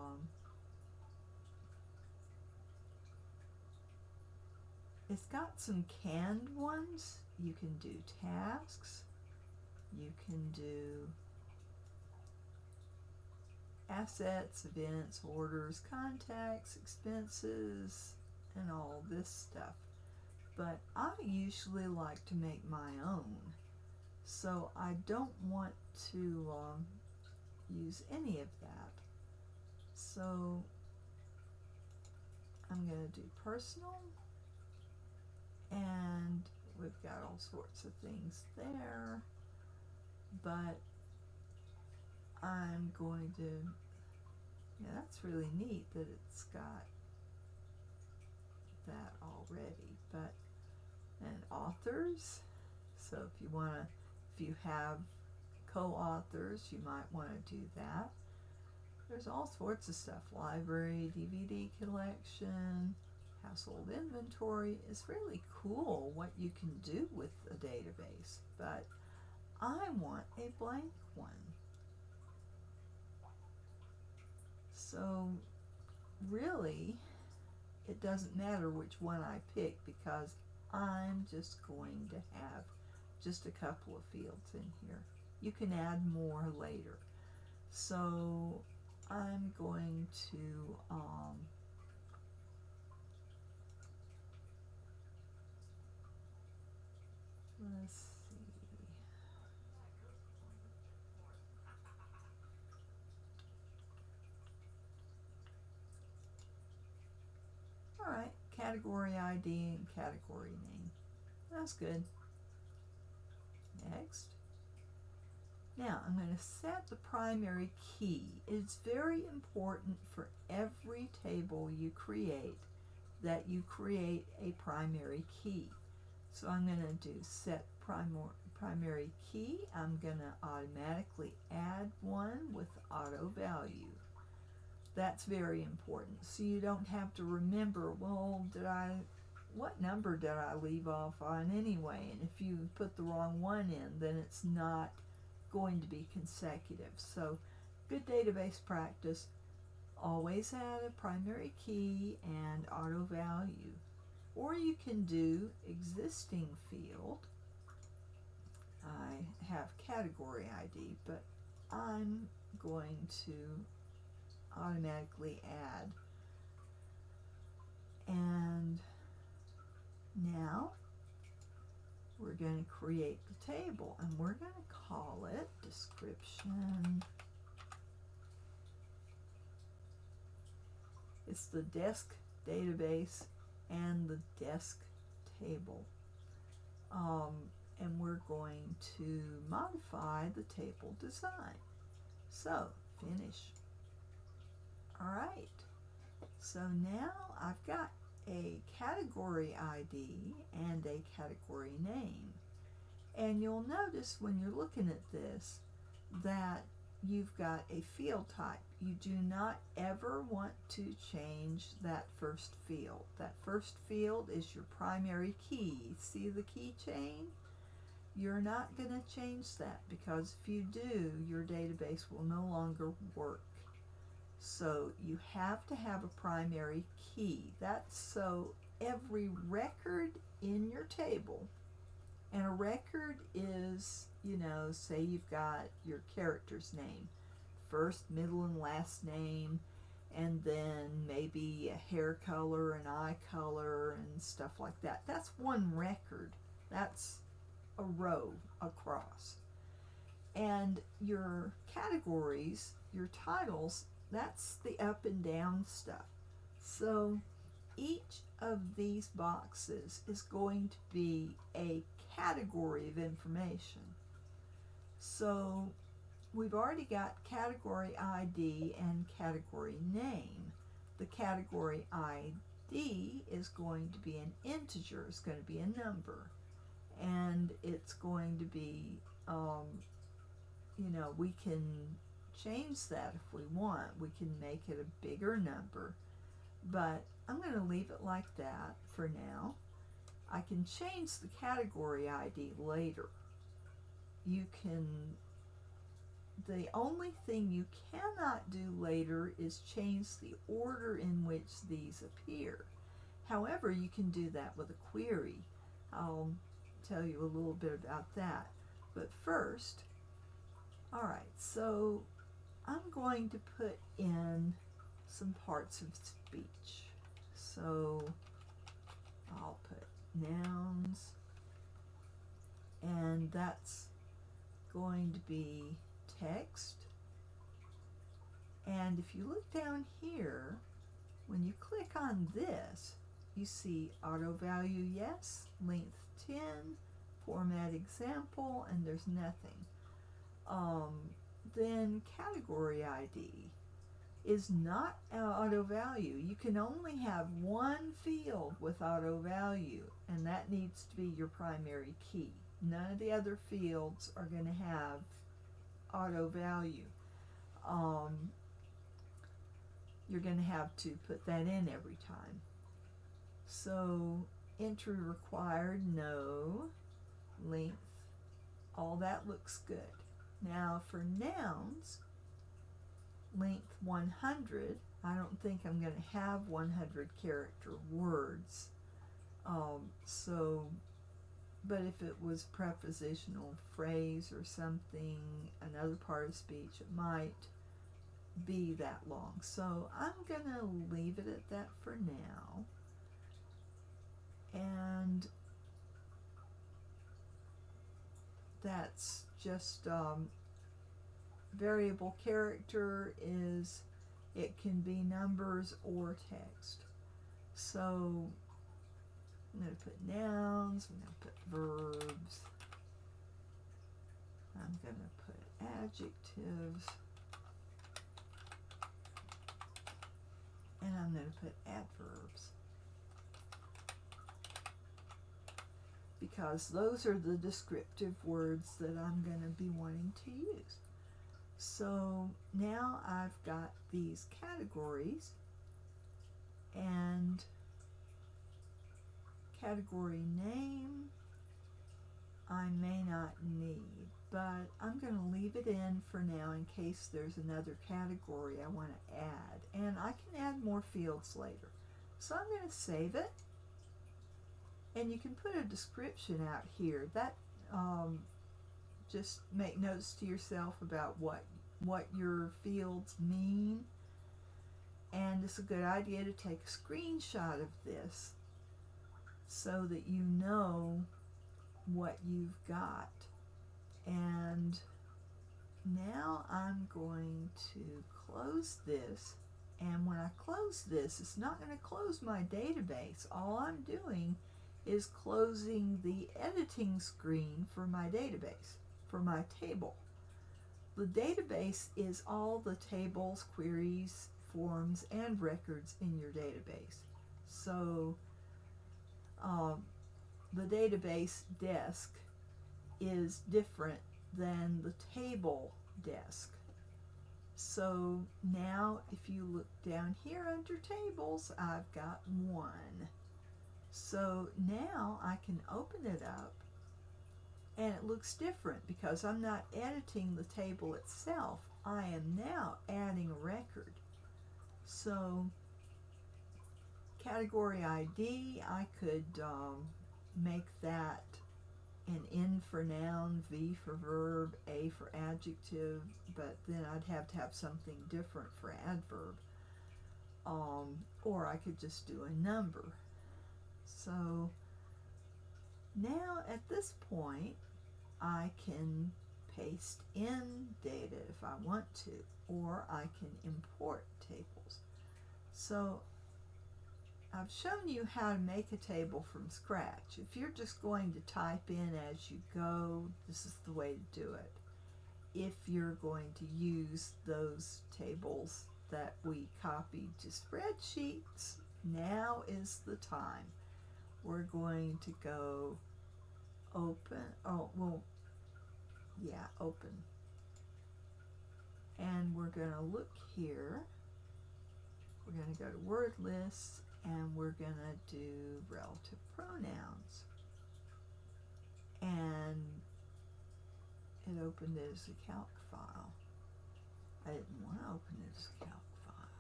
it's got some canned ones. You can do tasks. You can do assets, events, orders, contacts, expenses, and all this stuff. But I usually like to make my own, so I don't want to use any of that. So I'm going to do personal, and we've got all sorts of things there, but I'm going to, yeah, that's really neat that it's got that already. But, and authors, so if you want to, if you have co-authors, you might want to do that. There's all sorts of stuff, library, DVD collection, household inventory. It's really cool what you can do with a database, but I want a blank one. So really, it doesn't matter which one I pick because I'm just going to have just a couple of fields in here. You can add more later. So I'm going to let's see. All right, category ID and category name. That's good. Next. Now I'm going to set the primary key. It's very important for every table you create that you create a primary key. So I'm going to do set primary key. I'm going to automatically add one with auto value. That's very important. So you don't have to remember, well, what number did I leave off on anyway? And if you put the wrong one in, then it's not going to be consecutive. So good database practice, always add a primary key and auto value. Or you can do existing field. I have category ID, but I'm going to automatically add. And now we're going to create the table, and we're going to call it description. It's the desk database and the desk table. And we're going to modify the table design. So finish. All right. So now I've got a category ID and a category name. And you'll notice when you're looking at this that you've got a field type. You do not ever want to change that first field. That first field is your primary key. See the keychain? You're not going to change that, because if you do, your database will no longer work. So you have to have a primary key. That's so every record in your table, and a record is, say you've got your character's name, first, middle, and last name, and then maybe a hair color, an eye color, and stuff like that. That's one record. That's a row across. And your categories, your titles, that's the up and down stuff. So each of these boxes is going to be a category of information. So we've already got category ID and category name. The category ID is going to be an integer, it's going to be a number. And it's going to be, we can change that if we want. We can make it a bigger number. But I'm going to leave it like that for now. I can change the category ID later. The only thing you cannot do later is change the order in which these appear. However, you can do that with a query. I'll tell you a little bit about that. But first, alright, so I'm going to put in some parts of speech. So I'll put nouns, and that's going to be text. And if you look down here, when you click on this, you see auto value yes, length 10, format example, and there's nothing. Then category ID is not auto value. You can only have one field with auto value, and that needs to be your primary key. None of the other fields are going to have auto value. You're going to have to put that in every time. So entry required, no. Length, all that looks good. Now for nouns, length 100, I don't think I'm going to have 100 character words. But if it was prepositional phrase or something, another part of speech, it might be that long. So I'm going to leave it at that for now. And that's just variable character is, it can be numbers or text. So I'm going to put nouns, I'm going to put verbs, I'm going to put adjectives, and I'm going to put adverbs, because those are the descriptive words that I'm going to be wanting to use. So now I've got these categories, and category name I may not need, but I'm going to leave it in for now in case there's another category I want to add, and I can add more fields later. So I'm going to save it, and you can put a description out here. That just make notes to yourself about what your fields mean, and it's a good idea to take a screenshot of this so that you know what you've got. And now I'm going to close this, and when I close this, it's not going to close my database. All I'm doing is closing the editing screen for my database, for my table. The database is all the tables, queries, forms, and records in your database. So the database desk is different than the table desk. So now if you look down here under tables, I've got one. So now I can open it up and it looks different because I'm not editing the table itself. I am now adding a record. So category ID, I could make that an N for noun, V for verb, A for adjective, but then I'd have to have something different for adverb. Or I could just do a number. So now at this point, I can paste in data if I want to, or I can import tables. So I've shown you how to make a table from scratch. If you're just going to type in as you go, this is the way to do it. If you're going to use those tables that we copied to spreadsheets, now is the time. We're going to go open, open. And we're going to look here. We're going to go to word lists and we're going to do relative pronouns. And it opened it as a calc file. I didn't want to open it as a calc file.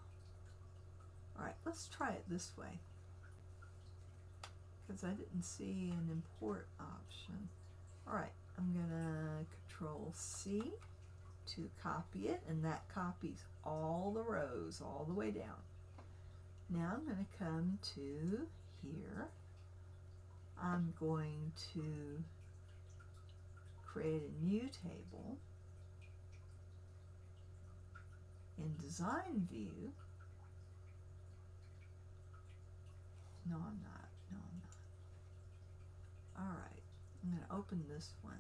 Alright, let's try it this way, because I didn't see an import option. Alright, I'm going to Control C to copy it, and that copies all the rows all the way down. Now I'm going to come to here. I'm going to create a new table. In Design View, no I'm not. Alright, I'm going to open this one.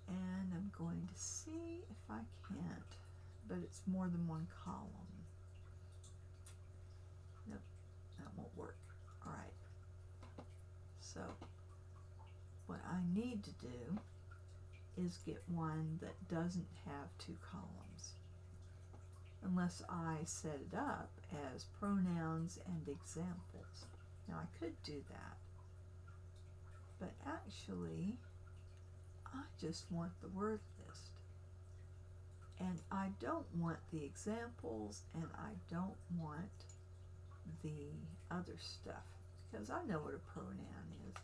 And I'm going to see if I can't, but it's more than one column. Nope, that won't work. Alright, so what I need to do is get one that doesn't have two columns, unless I set it up as pronouns and examples. Now I could do that, but actually I just want the word list, and I don't want the examples, and I don't want the other stuff, because I know what a pronoun is.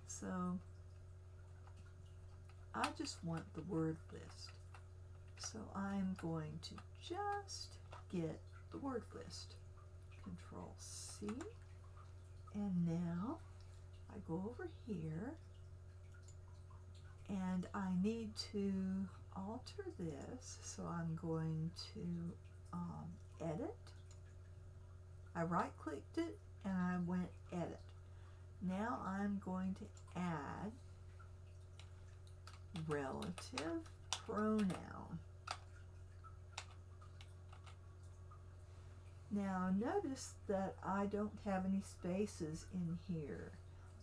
So I just want the word list. So I'm going to just get the word list. Control C. And now I go over here and I need to alter this. So I'm going to edit. I right clicked it and I went edit. Now I'm going to add relative pronoun. Now notice that I don't have any spaces in here.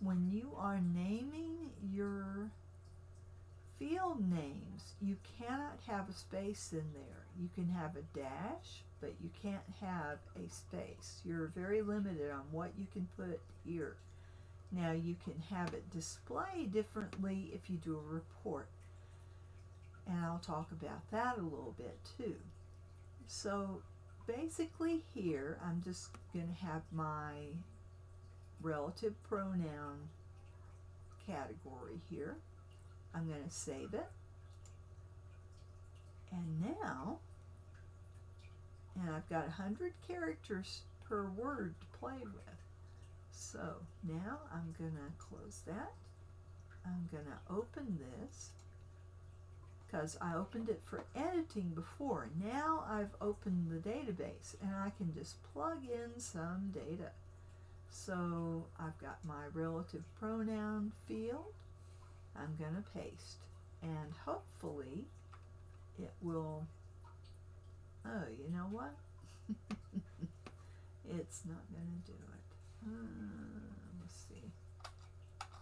When you are naming your field names, you cannot have a space in there. You can have a dash, but you can't have a space. You're very limited on what you can put here. Now you can have it display differently if you do a report. And I'll talk about that a little bit too. So basically here, I'm just going to have my relative pronoun category here. I'm going to save it. And now, and I've got 100 characters per word to play with. So now I'm going to close that. I'm going to open this because I opened it for editing before. Now I've opened the database and I can just plug in some data. So I've got my relative pronoun field. I'm going to paste, and hopefully it will, oh, you know what? It's not going to do it. Let's see.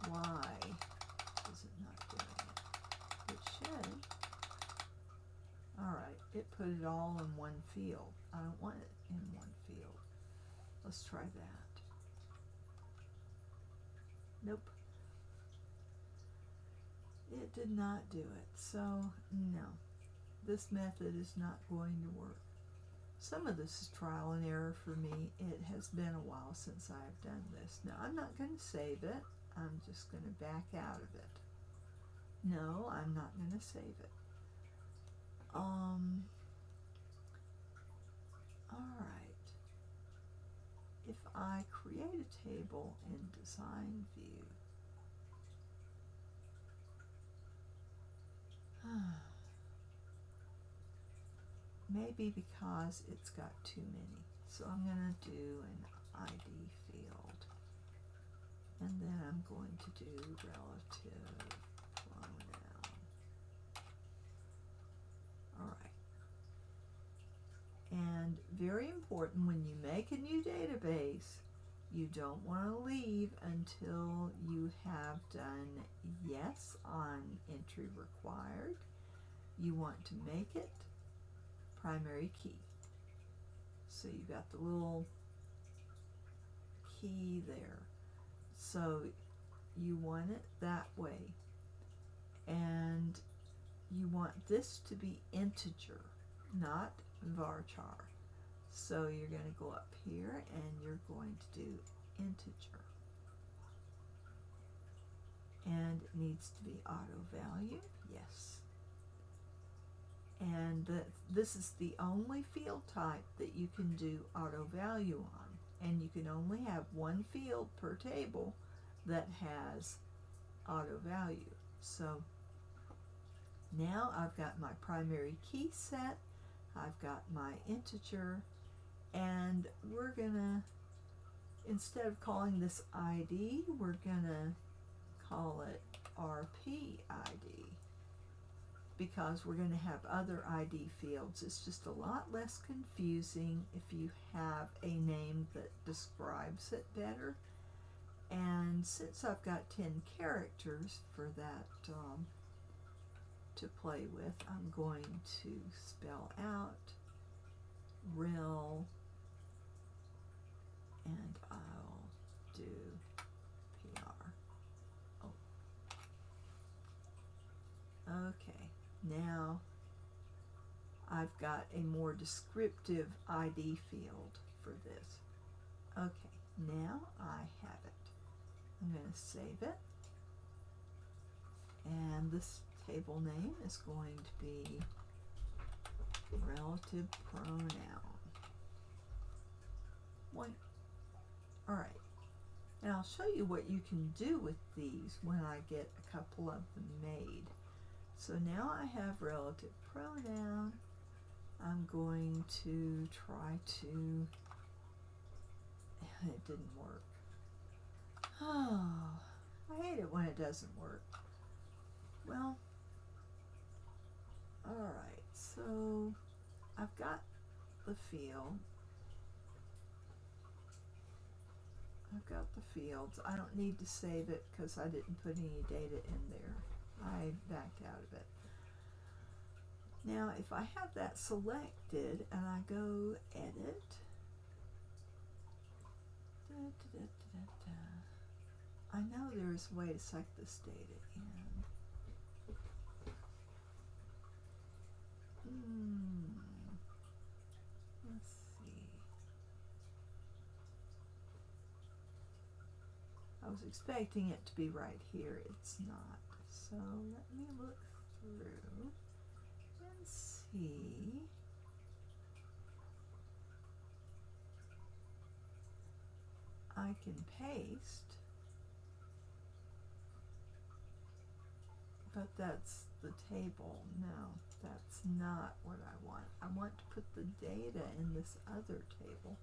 Why is it not doing it? It should. Alright, it put it all in one field. I don't want it in one field. Let's try that. Nope. It did not do it. So, no. This method is not going to work. Some of this is trial and error for me. It has been a while since I've done this. Now, I'm not going to save it. I'm just going to back out of it. No, I'm not going to save it. Alright. If I create a table in Design View, maybe because it's got too many. So I'm going to do an ID field. And then I'm going to do relative pronoun. Alright. And very important, when you make a new database, you don't want to leave until you have done yes on entry required. You want to make it primary key. So you got the little key there. So you want it that way. And you want this to be integer, not varchar. So you're going to go up here and you're going to do integer. And it needs to be auto value, yes. And this is the only field type that you can do auto value on. And you can only have one field per table that has auto value. So now I've got my primary key set, I've got my integer, and we're gonna, instead of calling this ID, we're gonna call it RP ID, because we're going to have other ID fields. It's just a lot less confusing if you have a name that describes it better. And since I've got 10 characters for that to play with, I'm going to spell out rel, and I'll do PR. Oh. Okay. Now I've got a more descriptive ID field for this. Okay, now I have it. I'm going to save it. And this table name is going to be relative pronoun. One. Alright. And I'll show you what you can do with these when I get a couple of them made. So now I have relative pronoun. I'm going to try to, it didn't work. Oh, I hate it when it doesn't work. Well, alright, so I've got the field. I've got the fields. I don't need to save it because I didn't put any data in there. I backed out of it. Now, if I have that selected and I go edit, I know there is a way to suck this data in. Let's see. I was expecting it to be right here. It's not. So let me look through and see. I can paste, but that's the table. No, that's not what I want. I want to put the data in this other table.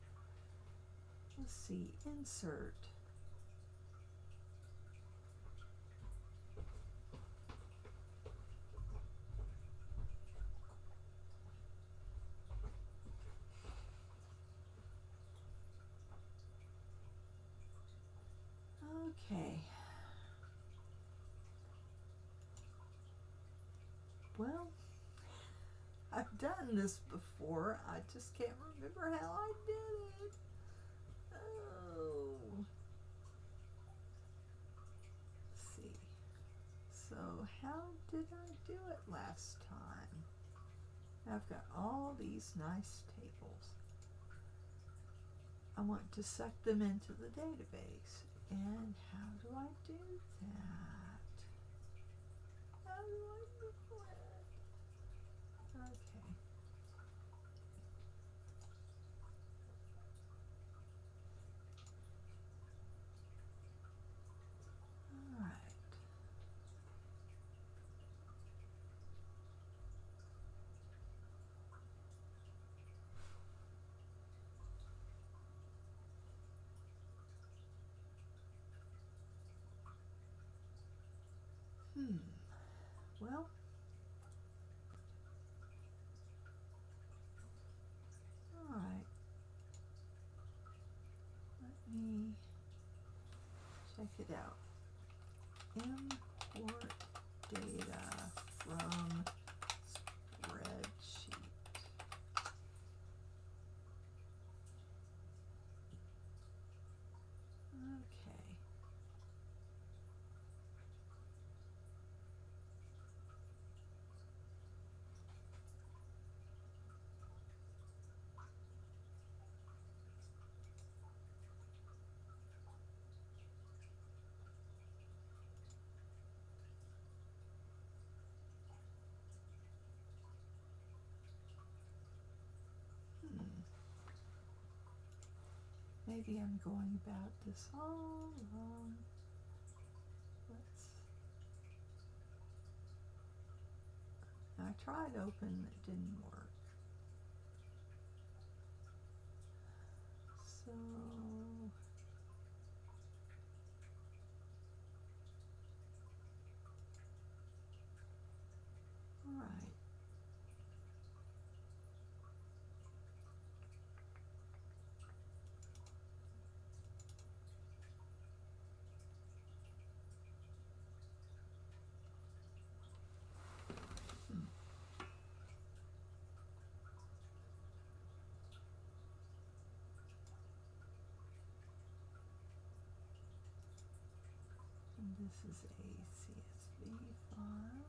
Let's see, insert. done this before. I just can't remember how I did it. Oh. Let's see. So how did I do it last time? I've got all these nice tables. I want to suck them into the database. And how do I do that? How do I do it? Okay. All right. Well, all right. Let me check it out. Import data from spreadsheet. Okay. Maybe I'm going about this all wrong. I tried open, it didn't work. So all right. And this is a CSV file.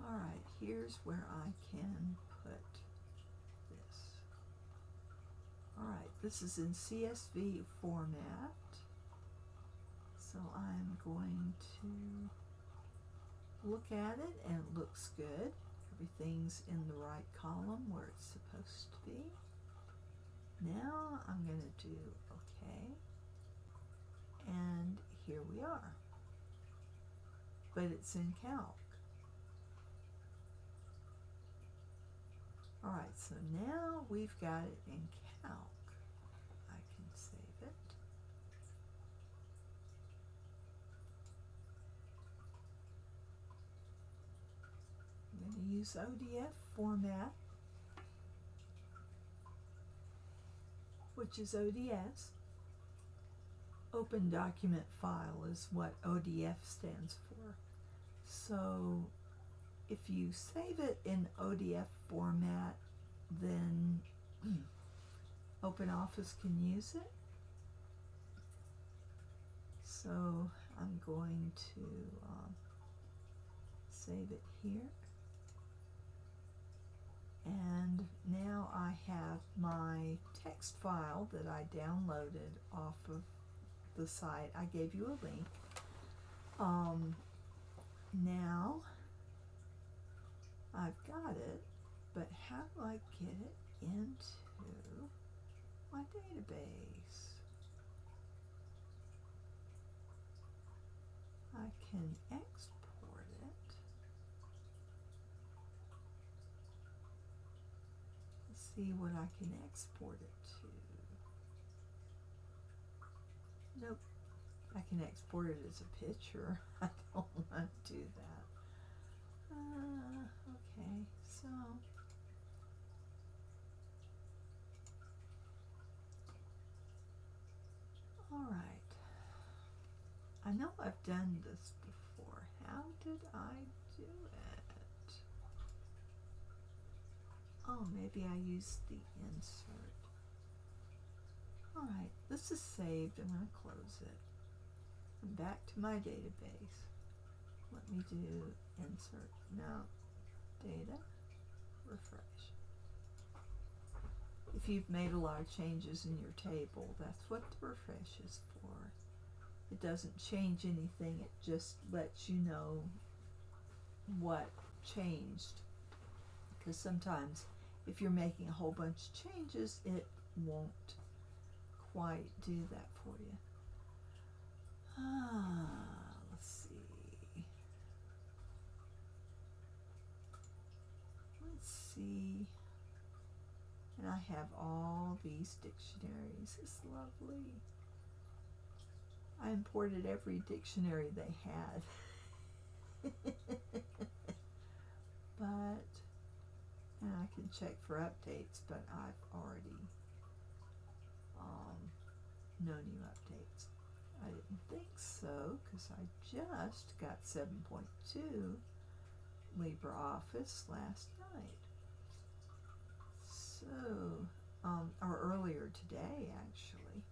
All right, here's where I can put this. All right, this is in CSV format. So I'm going to look at it and it looks good. Everything's in the right column where it's supposed to be. Now I'm going to do OK. And here we are. But it's in Calc. All right, so now we've got it in Calc. I can save it. I'm going to use ODF format, which is ODS. Open Document File is what ODF stands for. So if you save it in ODF format, then OpenOffice can use it. So I'm going to save it here. And now I have my text file that I downloaded off of the site. I gave you a link. Now I've got it, but how do I get it into my database? I can export it. Let's see what I can export it to. Nope. I can export it as a picture. I don't want to do that. Okay, so I know I've done this before. How did I do it? Oh, maybe I used the insert. Alright, this is saved. I'm going to close it. I'm back to my database. Let me do insert. Now, data, refresh. If you've made a lot of changes in your table, that's what the refresh is for. It doesn't change anything, it just lets you know what changed. Because sometimes if you're making a whole bunch of changes, it won't quite do that for you. Let's see. Let's see. And I have all these dictionaries. It's lovely. I imported every dictionary they had. But, and I can check for updates, but I've already no new updates. I didn't think so, because I just got 7.2 LibreOffice last night. So, or earlier today, actually.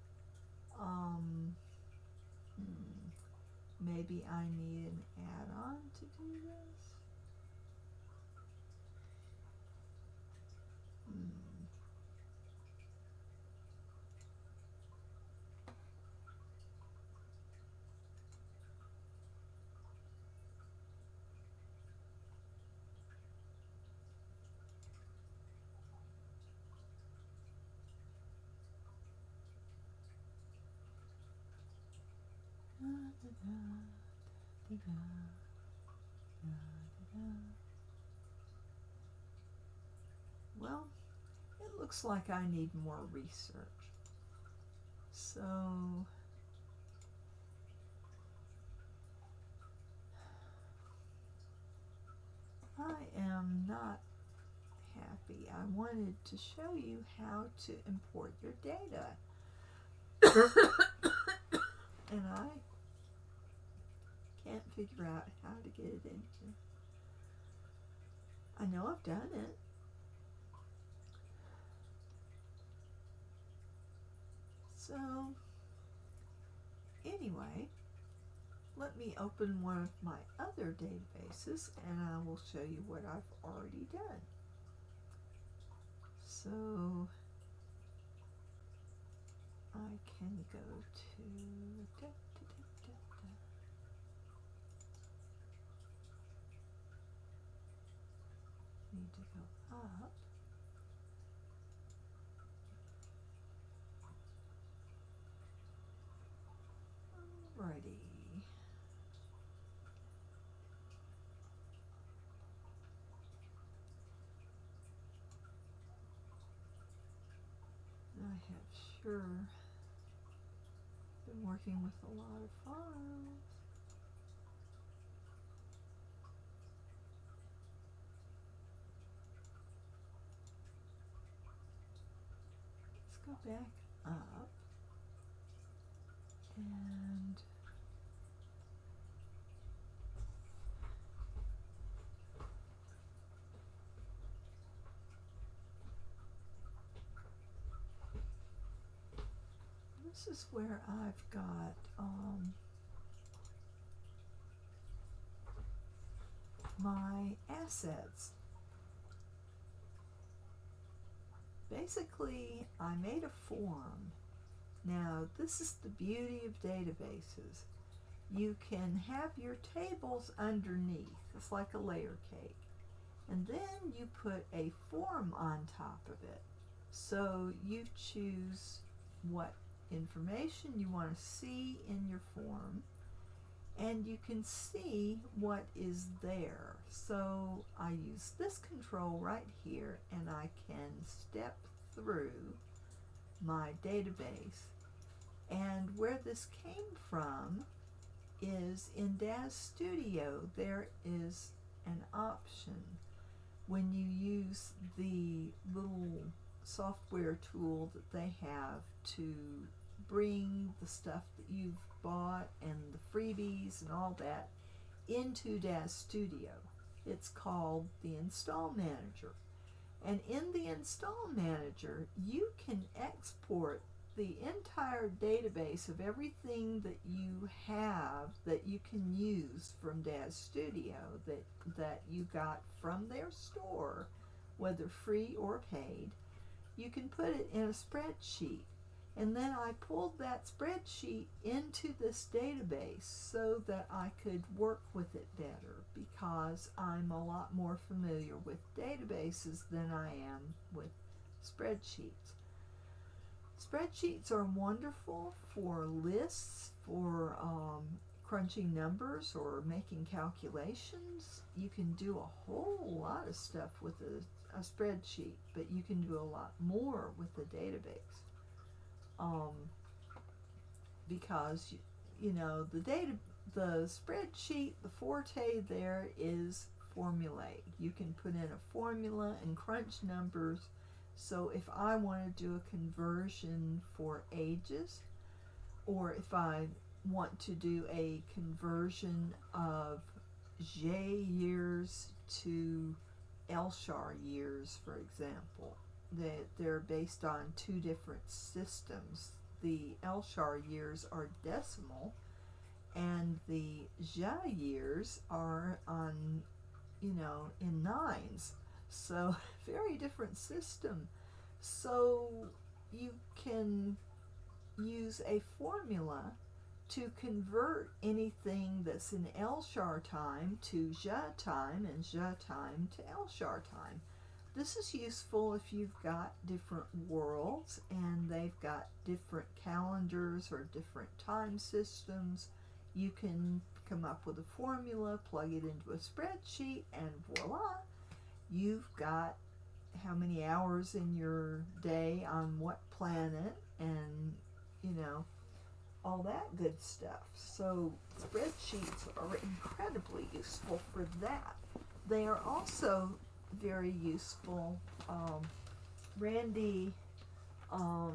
Maybe I need an add-on to do this? Well, it looks like I need more research. So, I am not happy. I wanted to show you how to import your data. And I can't figure out how to get it in here. I know I've done it. So, anyway, let me open one of my other databases and I will show you what I've already done. So, I can go to need to go up. Alrighty. I have sure been working with a lot of files. Let's go back up and this is where I've got my assets. Basically, I made a form. Now, this is the beauty of databases. You can have your tables underneath. It's like a layer cake. And then you put a form on top of it. So you choose what information you want to see in your form, and you can see what is there. So I use this control right here, and I can step through my database. And where this came from is in DanniStudio. There is an option when you use the little software tool that they have to bring the stuff that you've bought and the freebies and all that into DAS Studio. It's called the Install Manager. And in the Install Manager, you can export the entire database of everything that you have that you can use from DAS Studio that you got from their store, whether free or paid. You can put it in a spreadsheet. And then I pulled that spreadsheet into this database so that I could work with it better, because I'm a lot more familiar with databases than I am with spreadsheets. Spreadsheets are wonderful for lists, for crunching numbers or making calculations. You can do a whole lot of stuff with a spreadsheet, but you can do a lot more with a database. Because you know the spreadsheet, the forte there is formulaic. You can put in a formula and crunch numbers. So if I want to do a conversion for ages, or if I want to do a conversion of J years to Elshar years, for example, they're based on two different systems. The Elshar years are decimal, and the Jia years are on, in nines. So very different system. So you can use a formula to convert anything that's in Elshar time to Jia time, and Jia time to Elshar time. This is useful if you've got different worlds and they've got different calendars or different time systems. You can come up with a formula, plug it into a spreadsheet, and voila, you've got how many hours in your day on what planet, and all that good stuff. So spreadsheets are incredibly useful for that. They are also very useful. Randy, I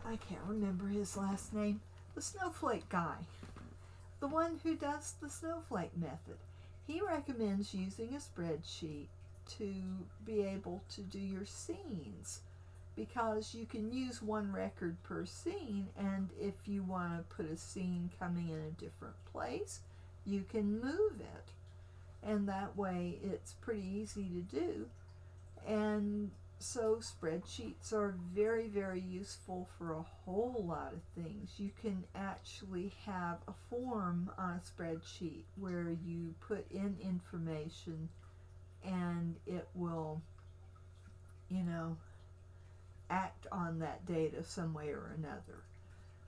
can't remember his last name, the snowflake guy, the one who does the snowflake method. He recommends using a spreadsheet to be able to do your scenes, because you can use one record per scene, and if you want to put a scene coming in a different place, you can move it. And that way it's pretty easy to do. And so spreadsheets are very, very useful for a whole lot of things. You can actually have a form on a spreadsheet where you put in information and it will, act on that data some way or another.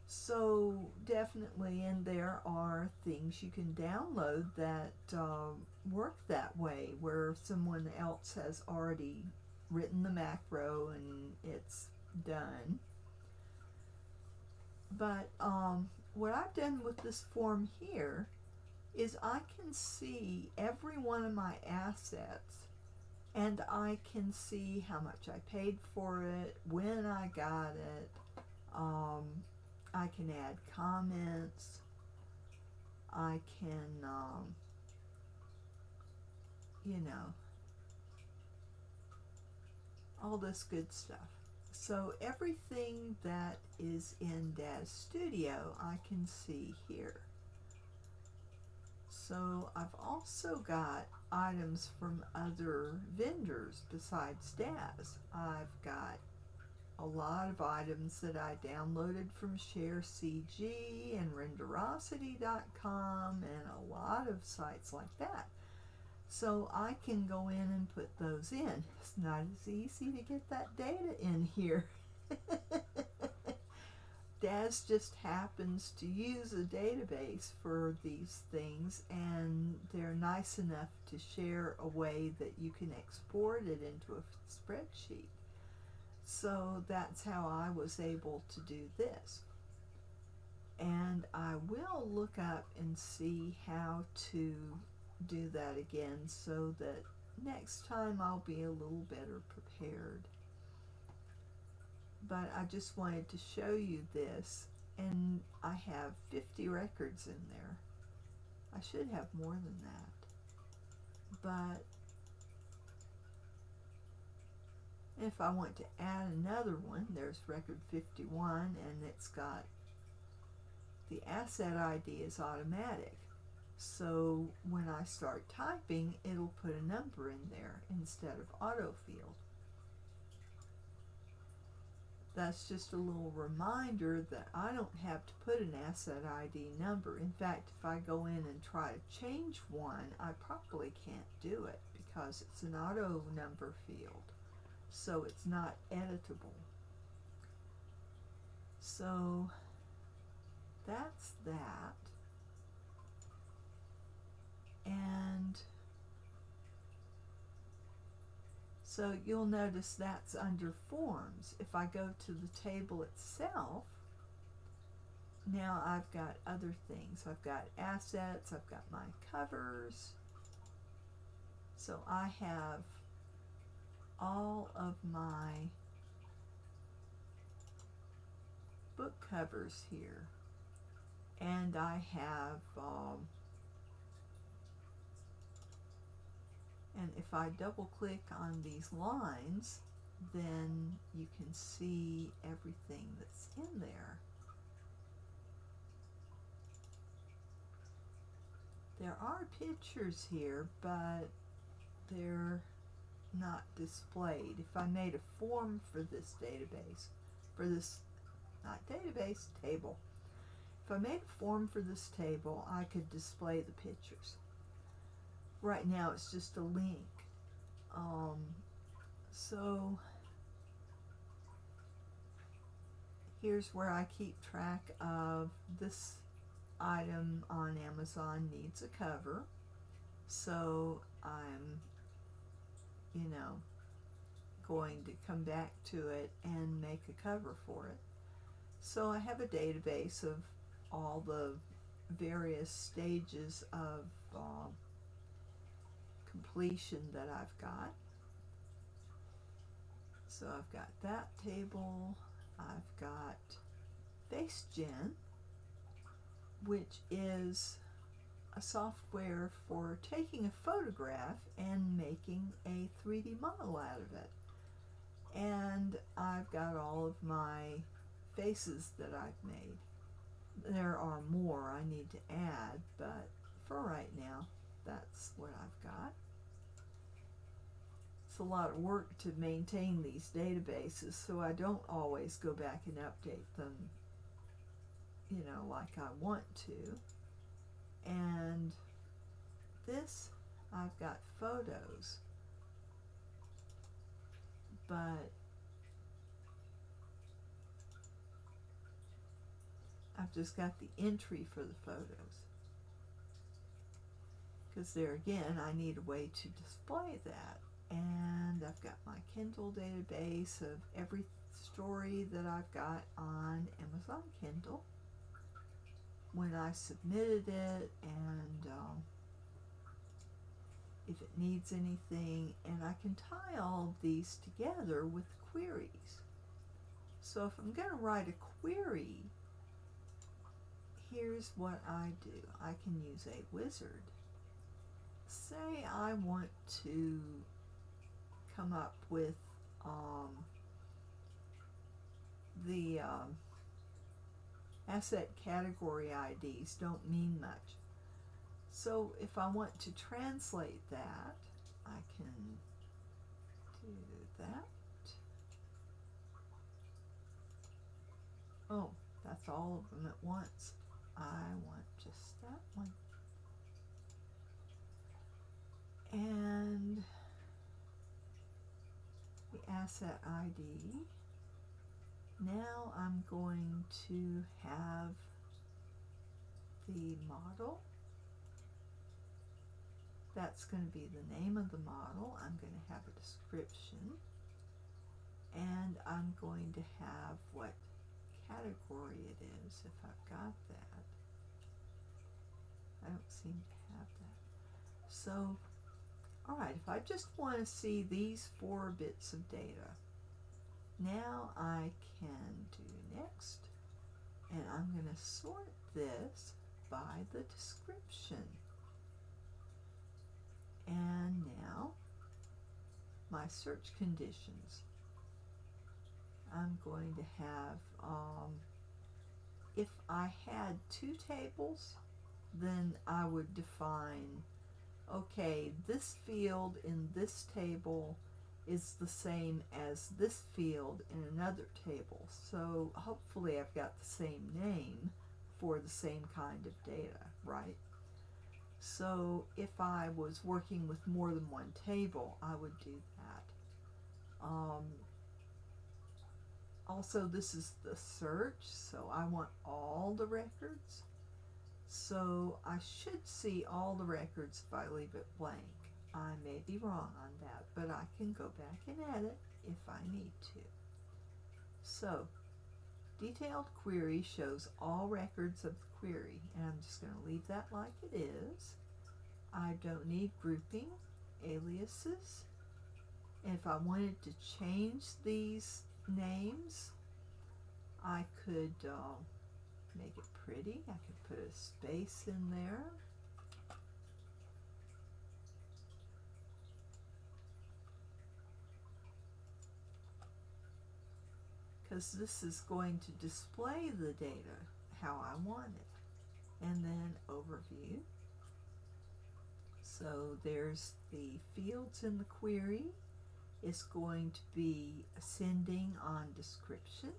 So definitely, and there are things you can download that work that way, where someone else has already written the macro and it's done. But what I've done with this form here is I can see every one of my assets, and I can see how much I paid for it, when I got it. I can add comments. I can, all this good stuff. So everything that is in DAS Studio, I can see here. So I've also got items from other vendors besides DAS. I've got a lot of items that I downloaded from ShareCG and Renderosity.com and a lot of sites like that. So I can go in and put those in. It's not as easy to get that data in here. DAS just happens to use a database for these things, and they're nice enough to share a way that you can export it into a spreadsheet. So that's how I was able to do this. And I will look up and see how to do that again, so that next time I'll be a little better prepared. but I just wanted to show you this, and I have 50 records in there. I should have more than that, but if I want to add another one, there's record 51, and it's got the asset ID is automatic. So when I start typing, it'll put a number in there instead of autofill. That's just a little reminder that I don't have to put an asset ID number. In fact, if I go in and try to change one, I probably can't do it because it's an auto number field. So it's not editable. So that's that. And so you'll notice that's under forms. If I go to the table itself, now I've got other things. I've got assets, I've got my covers. So I have all of my book covers here. And I have and if I double click on these lines, then you can see everything that's in there. There are pictures here, but they're not displayed. If I made a form for this database, for this, not database, table. If I made a form for this table, I could display the pictures. Right now it's just a link. So here's where I keep track of this item on Amazon needs a cover. So I'm, going to come back to it and make a cover for it. So I have a database of all the various stages of completion that I've got. So I've got that table. I've got FaceGen, which is a software for taking a photograph and making a 3D model out of it. And I've got all of my faces that I've made. There are more I need to add, but for right now, that's what I've got. It's a lot of work to maintain these databases, so I don't always go back and update them, like I want to. And this, I've got photos, but I've just got the entry for the photos. Because there again, I need a way to display that. And I've got my Kindle database of every story that I've got on Amazon Kindle, when I submitted it, and if it needs anything, and I can tie all of these together with queries. So if I'm going to write a query, here's what I do. I can use a wizard. Say I want to come up with the asset category IDs don't mean much. So if I want to translate that, I can do that. Oh, that's all of them at once. I want just that one. And the asset ID. Now I'm going to have the model. That's going to be the name of the model. I'm going to have a description. And I'm going to have what category it is, if I've got that. I don't seem to have that. So, alright, if I just want to see these 4 bits of data, now I can do next, and I'm going to sort this by the description. And now my search conditions. I'm going to have, if I had two tables, then I would define, okay, this field in this table is the same as this field in another table. So hopefully I've got the same name for the same kind of data, right? So if I was working with more than one table, I would do that. Also, this is the search, so I want all the records. So I should see all the records if I leave it blank. I may be wrong on that, but I can go back and edit if I need to. So, detailed query shows all records of the query, and I'm just going to leave that like it is. I don't need grouping, aliases. And if I wanted to change these names, I could make it pretty. I could put a space in there. Because this is going to display the data how I want it. And then overview. So there's the fields in the query. It's going to be ascending on description.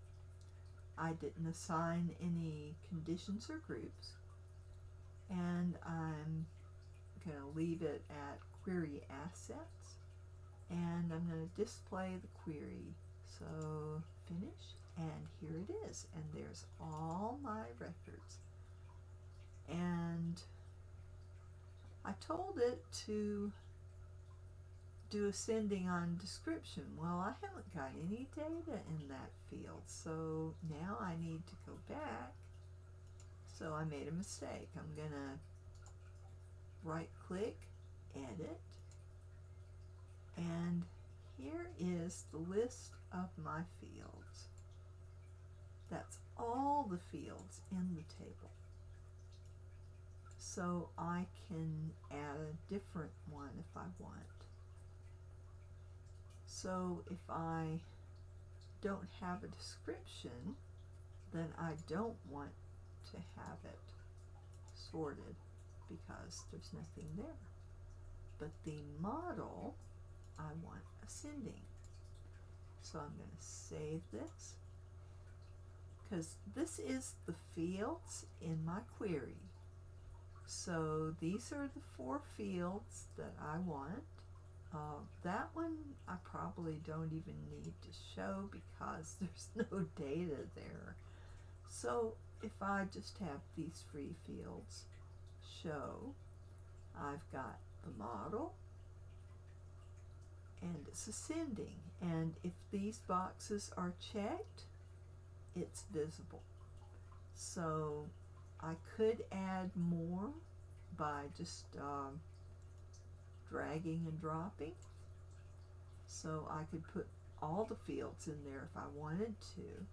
I didn't assign any conditions or groups. And I'm going to leave it at query assets. And I'm going to display the query. So finish, and here it is. And there's all my records. And I told it to do ascending on description. Well, I haven't got any data in that field, so now I need to go back. So I made a mistake. I'm going to right click, edit, and here is the list of my fields. That's all the fields in the table. So I can add a different one if I want. So if I don't have a description, then I don't want to have it sorted because there's nothing there. But the model, I want ascending. So I'm going to save this because this is the fields in my query. So these are the 4 fields that I want. That one I probably don't even need to show because there's no data there. So if I just have these free fields show, I've got the model and it's ascending. And if these boxes are checked, it's visible. So I could add more by just dragging and dropping. So I could put all the fields in there if I wanted to,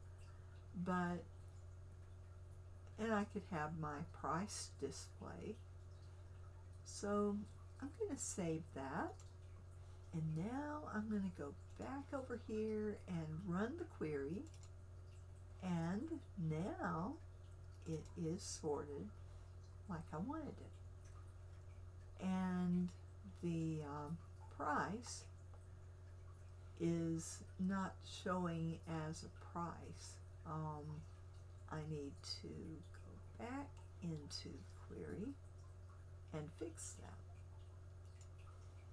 and I could have my price display. So I'm going to save that, and now I'm going to go back over here and run the query, and now it is sorted like I wanted it. And the price is not showing as a price. I need to go back into the query and fix that.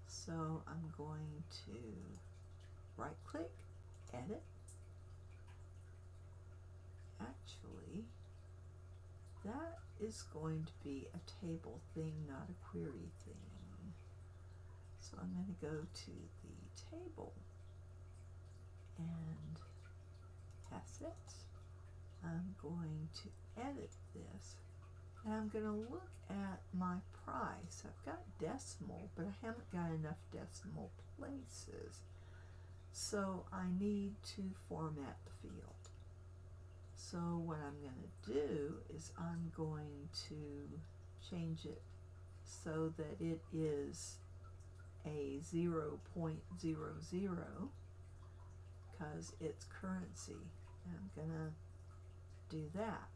So I'm going to right click, edit. Actually, that is going to be a table thing, not a query thing. So I'm going to go to the table and assets. I'm going to edit this, and I'm going to look at my price. I've got decimal, but I haven't got enough decimal places. So I need to format the field. So what I'm going to do is I'm going to change it so that it is a 0.00 because it's currency. I'm going to do that.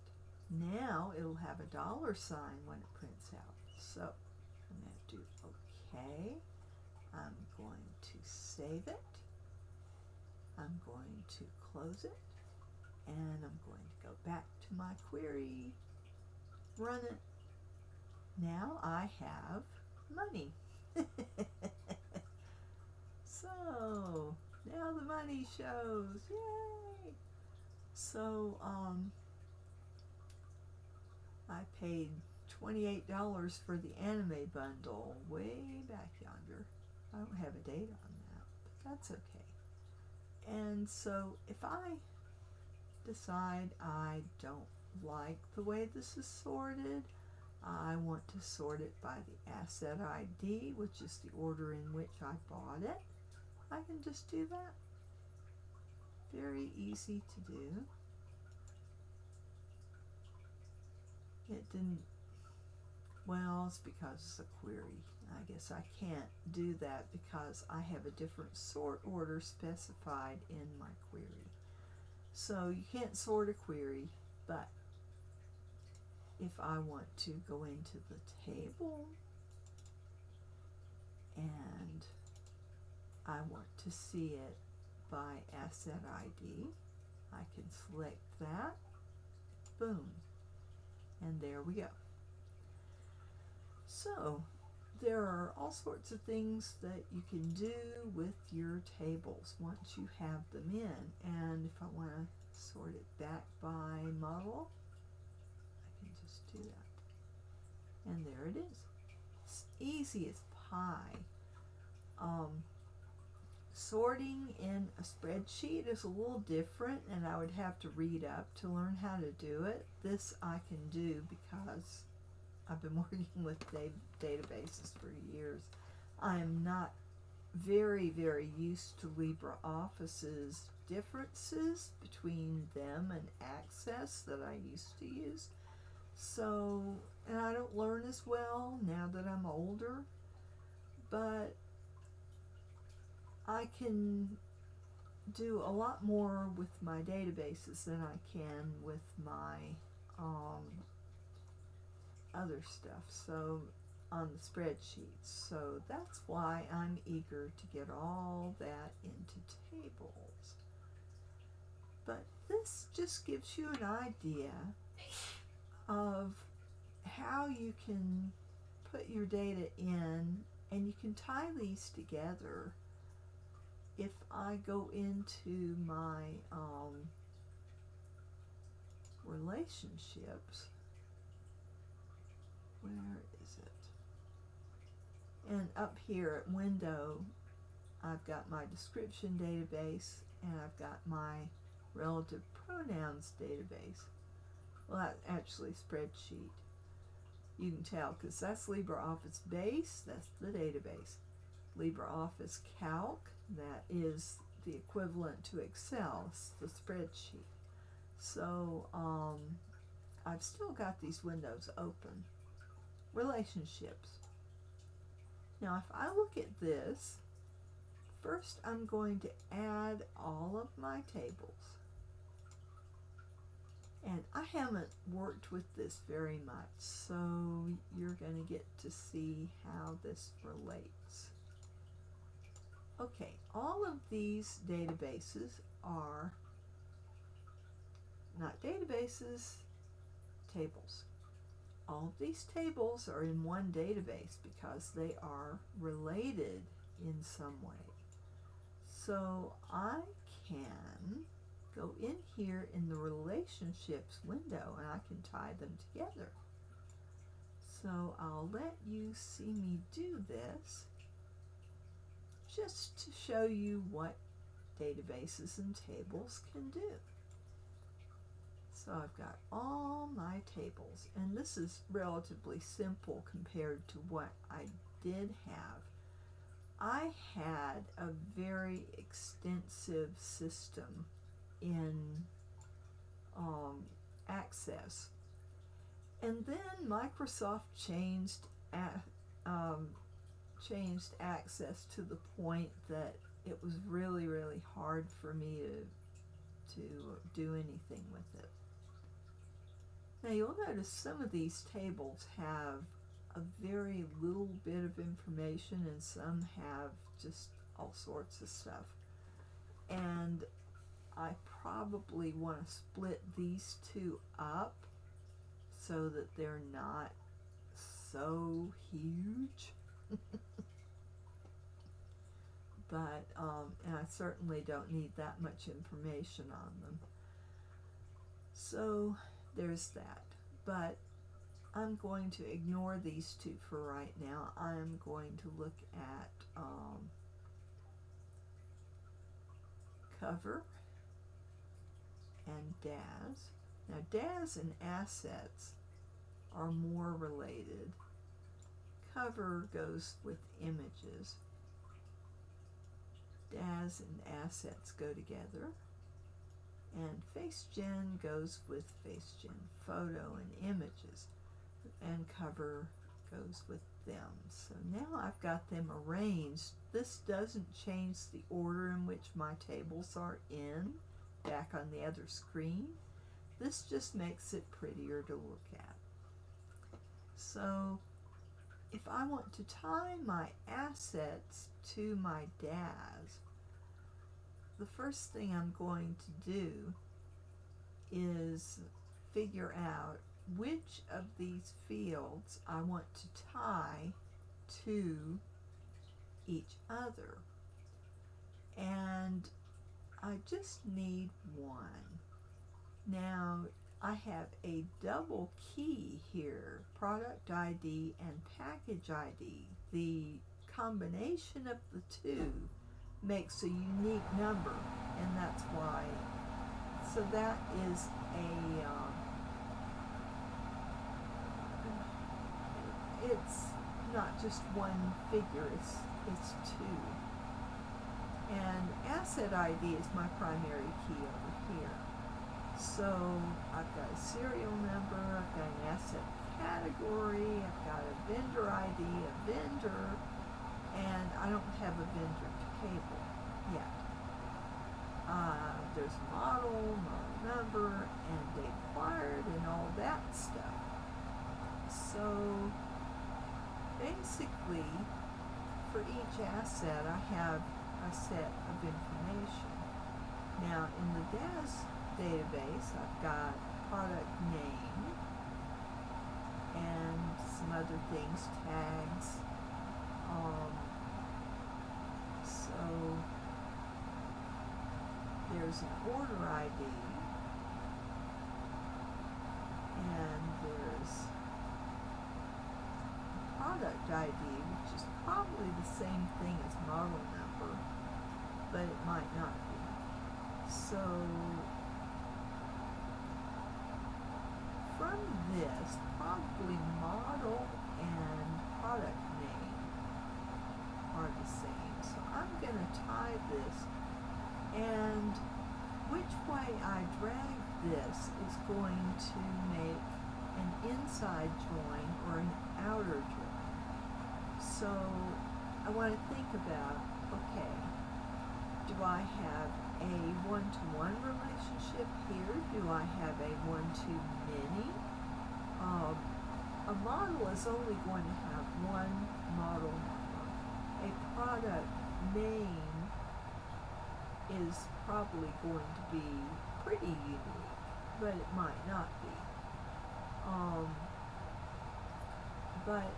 Now it'll have a $sign when it prints out. So I'm going to do OK. I'm going to save it. I'm going to close it. And I'm going to go back to my query, run it. Now I have money. So now the money shows. Yay! So I paid $28 for the anime bundle way back yonder. I don't have a date on that, but that's okay. And so if I decide I don't like the way this is sorted, I want to sort it by the asset ID, which is the order in which I bought it, I can just do that. Very easy to do. It didn't, well, it's because it's a query. I guess I can't do that because I have a different sort order specified in my query. So you can't sort a query, but if I want to go into the table and I want to see it by asset ID, I can select that, boom, and there we go. So there are all sorts of things that you can do with your tables once you have them in. And if I want to sort it back by model, I can just do that. And there it is. It's easy as pie. Sorting in a spreadsheet is a little different, and I would have to read up to learn how to do it. This I can do because I've been working with databases for years. I am not very used to LibreOffice's differences between them and Access that I used to use. So, and I don't learn as well now that I'm older, but I can do a lot more with my databases than I can with my other stuff, so on the spreadsheets. So that's why I'm eager to get all that into tables. But this just gives you an idea of how you can put your data in, and you can tie these together. If I go into my relationships, where is it? And up here at window, I've got my description database and I've got my relative pronouns database. Well, that's actually spreadsheet. You can tell because that's LibreOffice base, that's the database. LibreOffice Calc, that is the equivalent to Excel, it's the spreadsheet. So I've still got these windows open. Relationships. Now if I look at this, first I'm going to add all of my tables. And I haven't worked with this very much, so you're going to get to see how this relates. Okay, all of these databases are not databases, tables. All of these tables are in one database because they are related in some way. So I can go in here in the relationships window and I can tie them together. So I'll let you see me do this just to show you what databases and tables can do. So I've got all my tables, and this is relatively simple compared to what I did have. I had a very extensive system in Access, and then Microsoft changed Access to the point that it was really, really hard for me to do anything with it. Now you'll notice some of these tables have a very little bit of information, and some have just all sorts of stuff. And I probably want to split these two up so that they're not so huge. But, and I certainly don't need that much information on them. So there's that. But I'm going to ignore these two for right now. I'm going to look at Cover and DAS. Now DAS and Assets are more related. Cover goes with images. DAS and Assets go together. And FaceGen goes with FaceGen, photo and images. And Cover goes with them. So now I've got them arranged. This doesn't change the order in which my tables are in back on the other screen. This just makes it prettier to look at. So if I want to tie my assets to my DAS, the first thing I'm going to do is figure out which of these fields I want to tie to each other. And I just need one. Now I have a double key here, product ID and package ID. The combination of the two makes a unique number, and that's why. So that is it's not just one figure, it's two. And asset ID is my primary key over here. So I've got a serial number, I've got an asset category, I've got a vendor ID, a vendor, and I don't have a vendor table yet. There's model number, and date acquired, and all that stuff. So basically, for each asset, I have a set of information. Now, in the DAS database, I've got product name and some other things, tags. So there's an order ID, and there's a product ID, which is probably the same thing as model number, but it might not be. So from this, probably model and product name are the same. So I'm going to tie this, and which way I drag this is going to make an inside join or an outer join. So I want to think about, okay, do I have a one-to-one relationship here? Do I have a one-to-many? A model is only going to have one model number. A product name is probably going to be pretty unique, but it might not be. But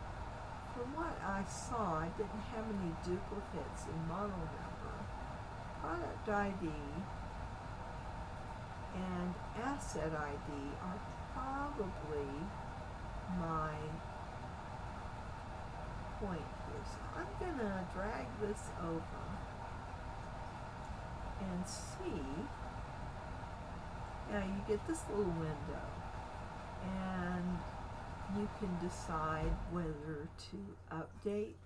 from what I saw, I didn't have any duplicates in model number. Product ID and asset ID are probably my point here. So I'm going to drag this over and see. Now you get this little window, and you can decide whether to update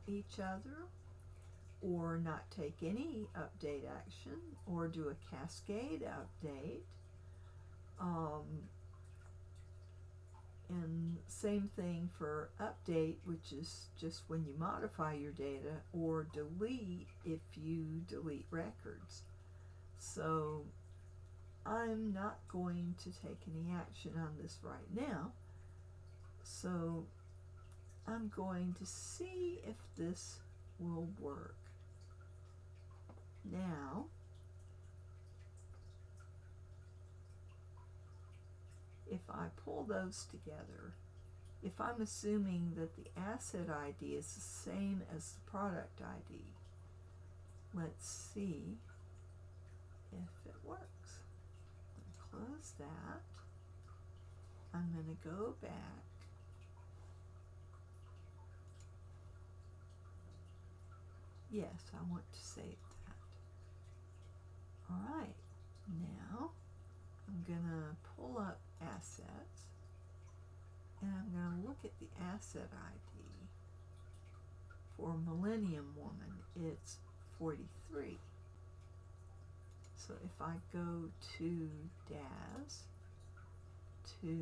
each other or not take any update action, or do a cascade update. And same thing for update, which is just when you modify your data, or delete if you delete records. So I'm not going to take any action on this right now. So I'm going to see if this will work. Now, if I pull those together, if I'm assuming that the asset ID is the same as the product ID, let's see if it works. I'm going to close that. I'm going to go back. Yes, I want to save that. All right, now I'm going to pull up assets, and I'm going to look at the asset ID. For Millennium Woman, it's 43. So if I go to DAS, to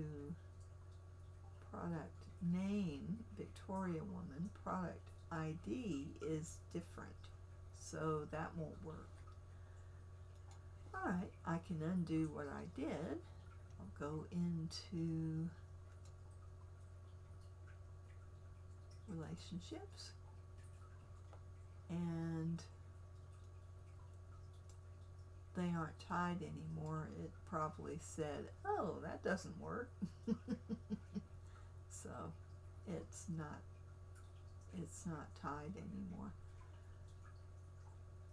product name, Victoria Woman, product ID is different, so that won't work. Alright, I can undo what I did. I'll go into relationships, and they aren't tied anymore. It probably said, oh, that doesn't work. So it's not tied anymore.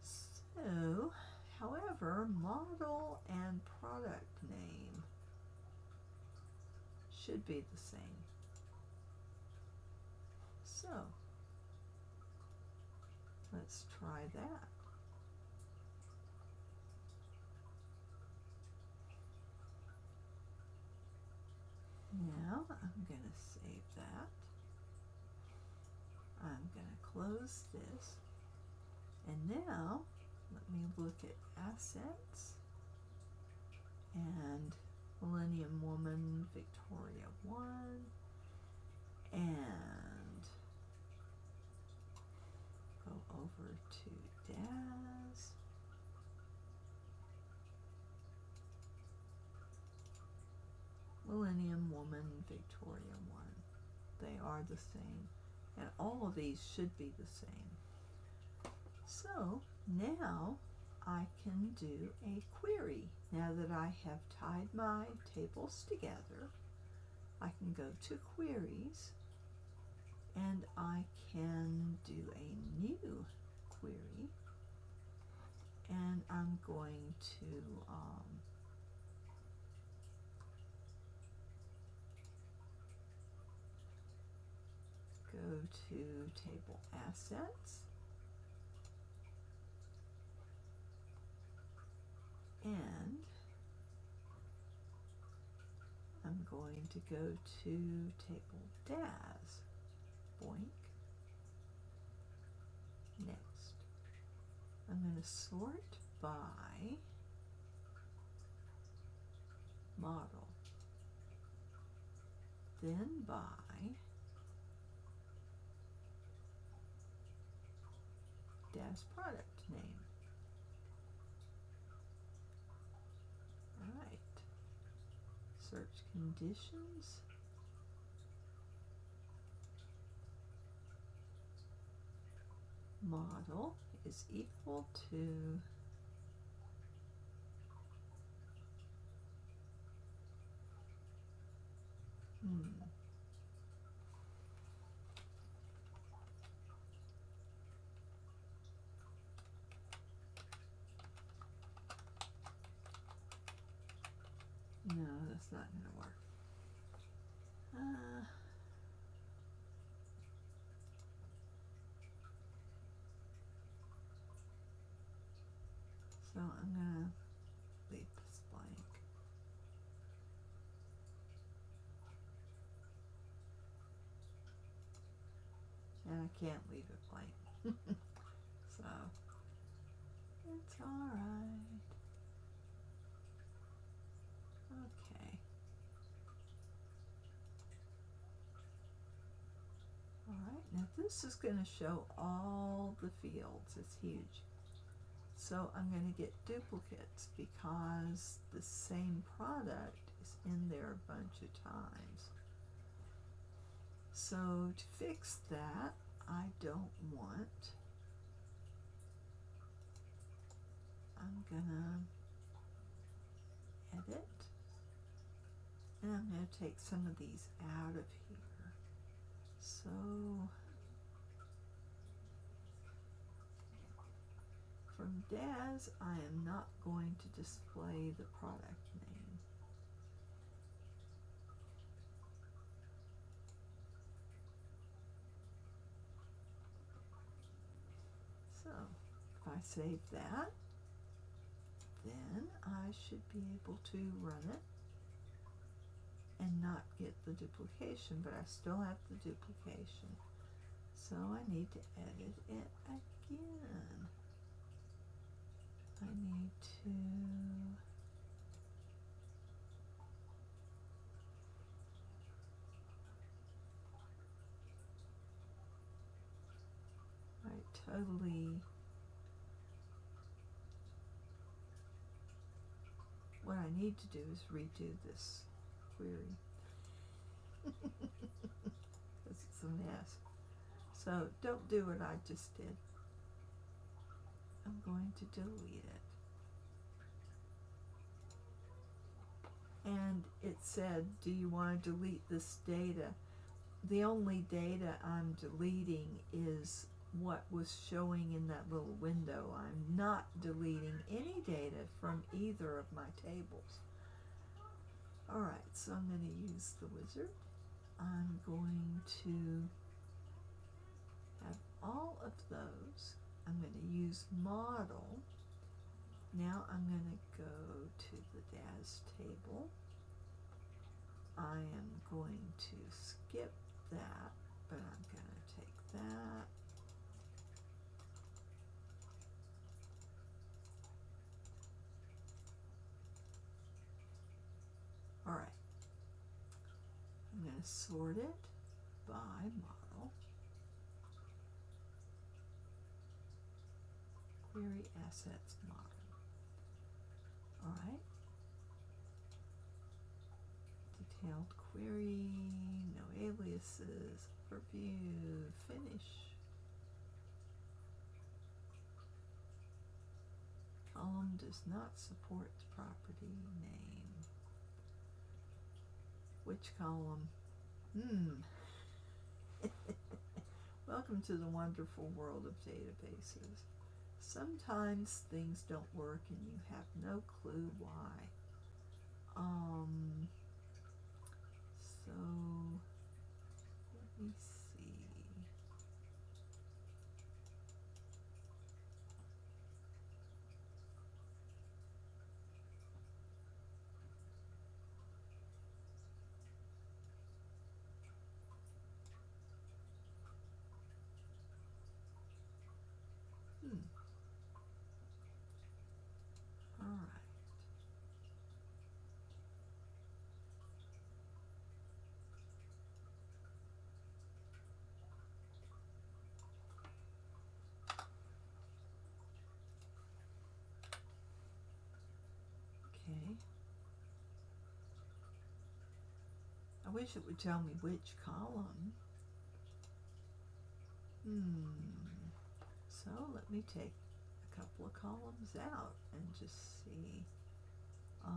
So, however, model and product name should be the same. So let's try that. Now I'm going to save that. I'm going to close this. And now let me look at assets and Millennium Woman, Victoria 1, and go over to DAS. Millennium Woman, Victoria 1. They are the same. And all of these should be the same. So now I can do a query. Now that I have tied my tables together, I can go to queries, and I can do a new query, and I'm going to go to table assets, and I'm going to go to table DAS, boink. Next, I'm going to sort by model, then by DAS product name. All right. Search conditions. Model is equal to no, that's not going to work. So I'm going to leave this blank. And I can't leave it blank. So it's all right. Okay. All right, now this is going to show all the fields. It's huge. So I'm going to get duplicates because the same product is in there a bunch of times. So to fix that, I don't want, I'm gonna edit, and I'm gonna take some of these out of here. So from Daz, I am not going to display the product name. So if I save that, then I should be able to run it and not get the duplication, but I still have the duplication. So I need to edit it again. I need to totally, what I need to do is redo this query. Because it's a mess. So don't do what I just did. I'm going to delete it. And it said, do you want to delete this data? The only data I'm deleting is what was showing in that little window. I'm not deleting any data from either of my tables. Alright, so I'm going to use the wizard. I'm going to have all of those. I'm going to use model. Now I'm going to go to the DAS table. I am going to skip that, but I'm going to take that. Alright. I'm going to sort it by model. Query assets model. Alright. Detailed query, no aliases, overview, finish. Column does not support the property name. Which column? Welcome to the wonderful world of databases. Sometimes things don't work and you have no clue why. So let me see. All right. Okay. I wish it would tell me which column. So let me take a couple of columns out and just see. Well,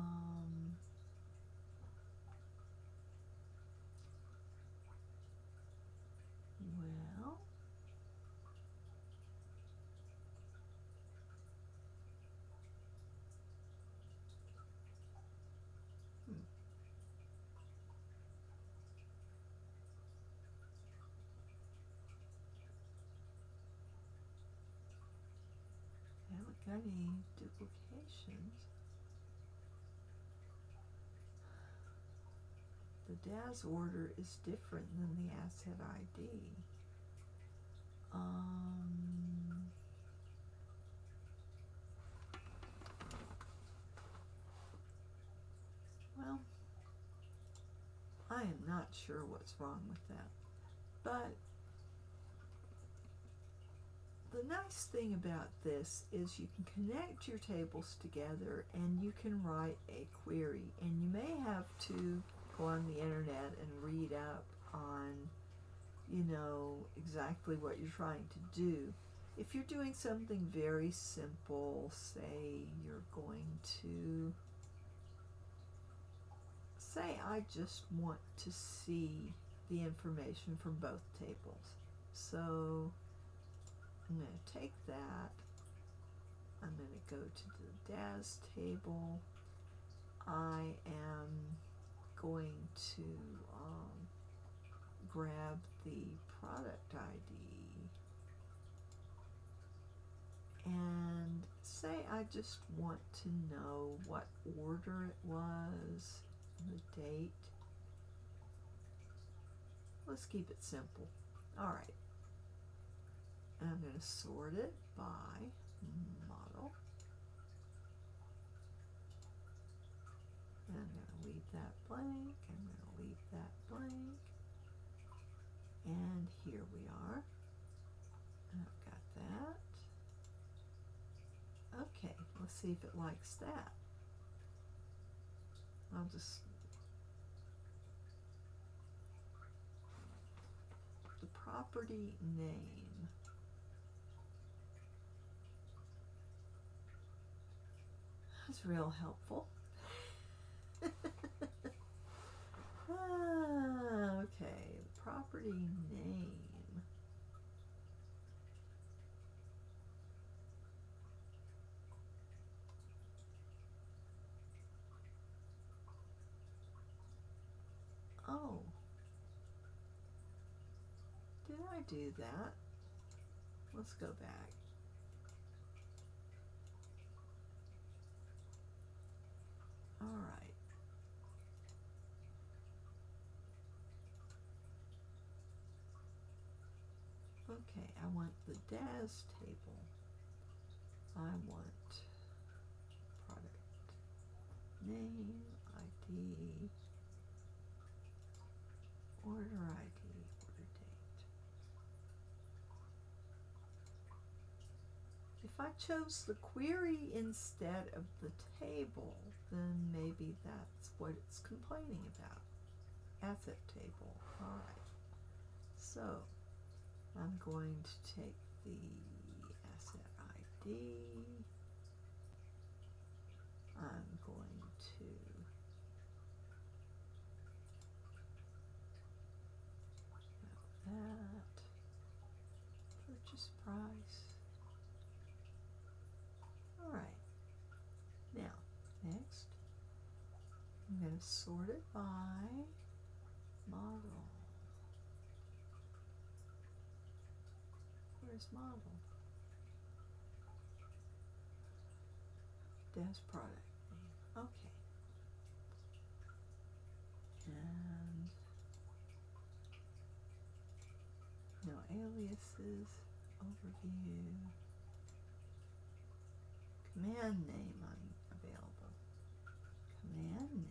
I haven't got any duplications. The DAS order is different than the asset ID. not sure what's wrong with that. But the nice thing about this is you can connect your tables together and you can write a query. And you may have to go on the internet and read up on, you know, exactly what you're trying to do. If you're doing something very simple, say you're going to, say I just want to see the information from both tables. So I'm going to take that, I'm going to go to the DAS table, I am going to grab the product ID and say I just want to know what order it was, the date. Let's keep it simple. Alright. And I'm going to sort it by model. And I'm going to leave that blank. I'm going to leave that blank. And here we are. And I've got that. Okay, let's see if it likes that. I'll just, the property name. That's real helpful. Okay, the property name. Oh, did I do that? Let's go back. All right. Okay, I want the DAS table. I want product name, ID, order ID, order date. If I chose the query instead of the table, then maybe that's what it's complaining about. Asset table. All right. So I'm going to take the asset ID. I'm going to have that. Purchase price. All right. Now, next, I'm going to sort it by model. Where's model? DAS product name. Okay. And no aliases, overview, command name unavailable. Command name.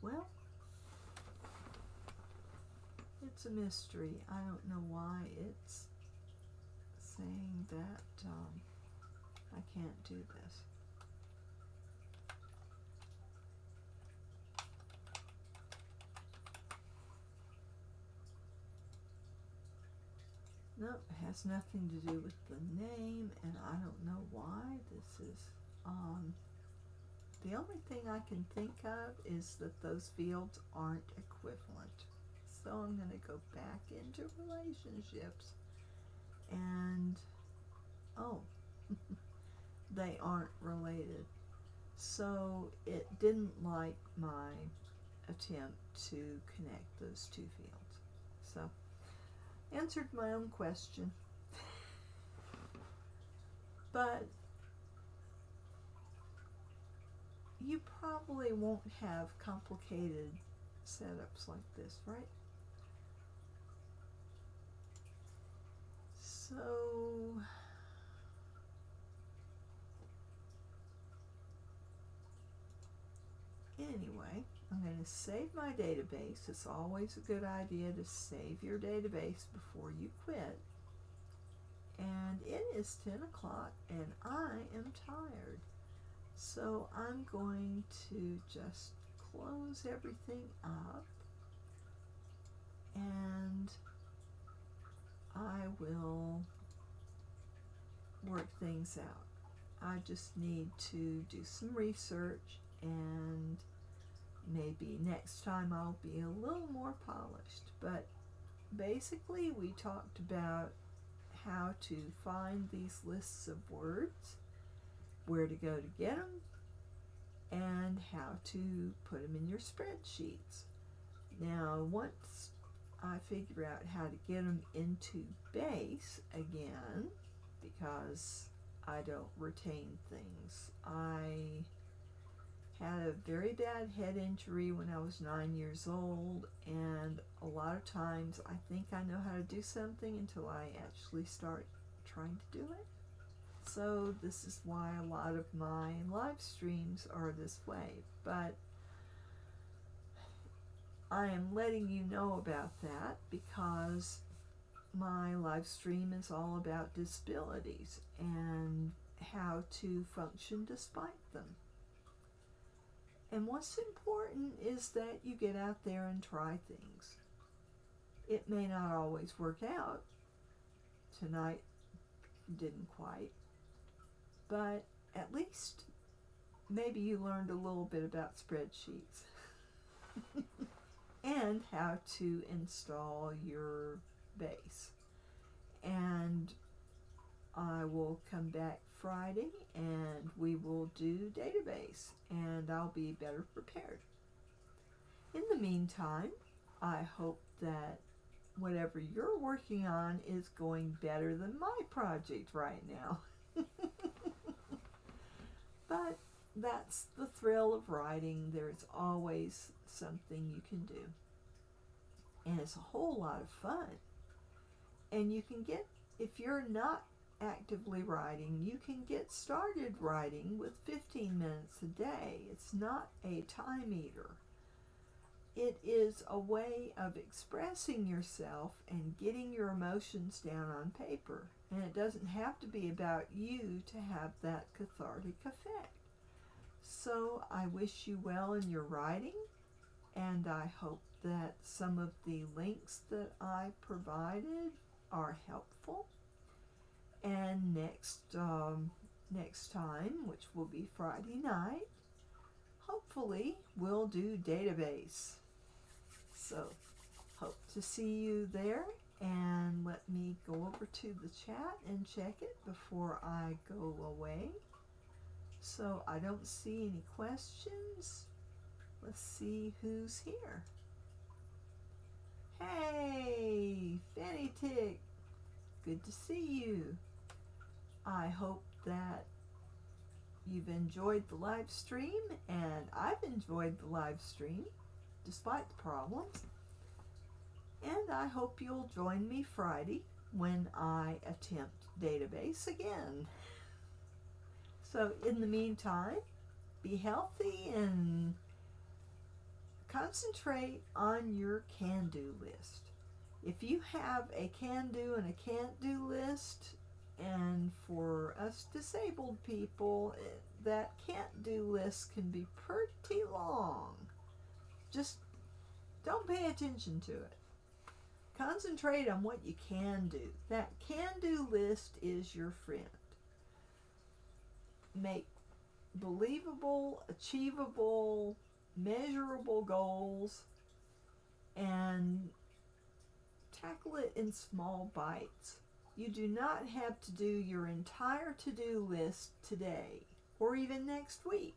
Well, it's a mystery. I don't know why it's saying that I can't do this. Nope, it has nothing to do with the name, and I don't know why this is the only thing I can think of is that those fields aren't equivalent. So I'm going to go back into relationships and, oh, they aren't related. So it didn't like my attempt to connect those two fields. So, answered my own question. But you probably won't have complicated setups like this, right? So I'm going to save my database. It's always a good idea to save your database before you quit. And it is 10 o'clock and I am tired. So I'm going to just close everything up and I will work things out. I just need to do some research, and maybe next time I'll be a little more polished. But basically we talked about how to find these lists of words, where to go to get them, and how to put them in your spreadsheets. Now, once I figure out how to get them into base again, because I don't retain things. I had a very bad head injury when I was 9 years old, and a lot of times I think I know how to do something until I actually start trying to do it. So this is why a lot of my live streams are this way, but I am letting you know about that because my live stream is all about disabilities and how to function despite them. And what's important is that you get out there and try things. It may not always work out. Tonight didn't quite. But at least maybe you learned a little bit about spreadsheets and how to install your base. And I will come back Friday and we will do database and I'll be better prepared. In the meantime, I hope that whatever you're working on is going better than my project right now. But that's the thrill of writing. There's always something you can do. And it's a whole lot of fun. And you can get, if you're not actively writing, you can get started writing with 15 minutes a day. It's not a time eater. It is a way of expressing yourself and getting your emotions down on paper. And it doesn't have to be about you to have that cathartic effect. So I wish you well in your writing, and I hope that some of the links that I provided are helpful. And next time, which will be Friday night, hopefully we'll do database. So hope to see you there, and let me go over to the chat and check it before I go away. So I don't see any questions. Let's see who's here. Hey, Fanny Tick, good to see you. I hope that you've enjoyed the live stream, and I've enjoyed the live stream despite the problems. And I hope you'll join me Friday when I attempt database again. So in the meantime, be healthy and concentrate on your can-do list. If you have a can-do and a can't-do list, and for us disabled people, that can't-do list can be pretty long. Just don't pay attention to it. Concentrate on what you can do. That can-do list is your friend. Make believable, achievable, measurable goals and tackle it in small bites. You do not have to do your entire to-do list today or even next week.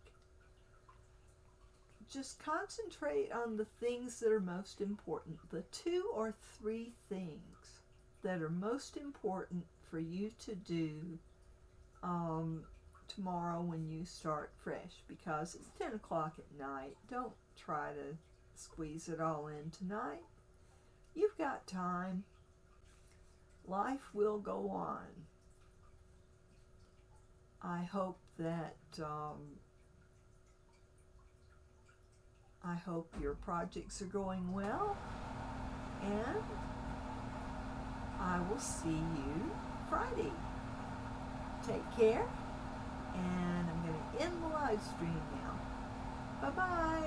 Just concentrate on the things that are most important, the 2 or 3 things that are most important for you to do tomorrow when you start fresh, because it's 10 o'clock at night. Don't try to squeeze it all in tonight. You've got time. Life will go on. I hope that hope your projects are going well, and I will see you Friday. Take care, and I'm going to end the live stream now. Bye-bye.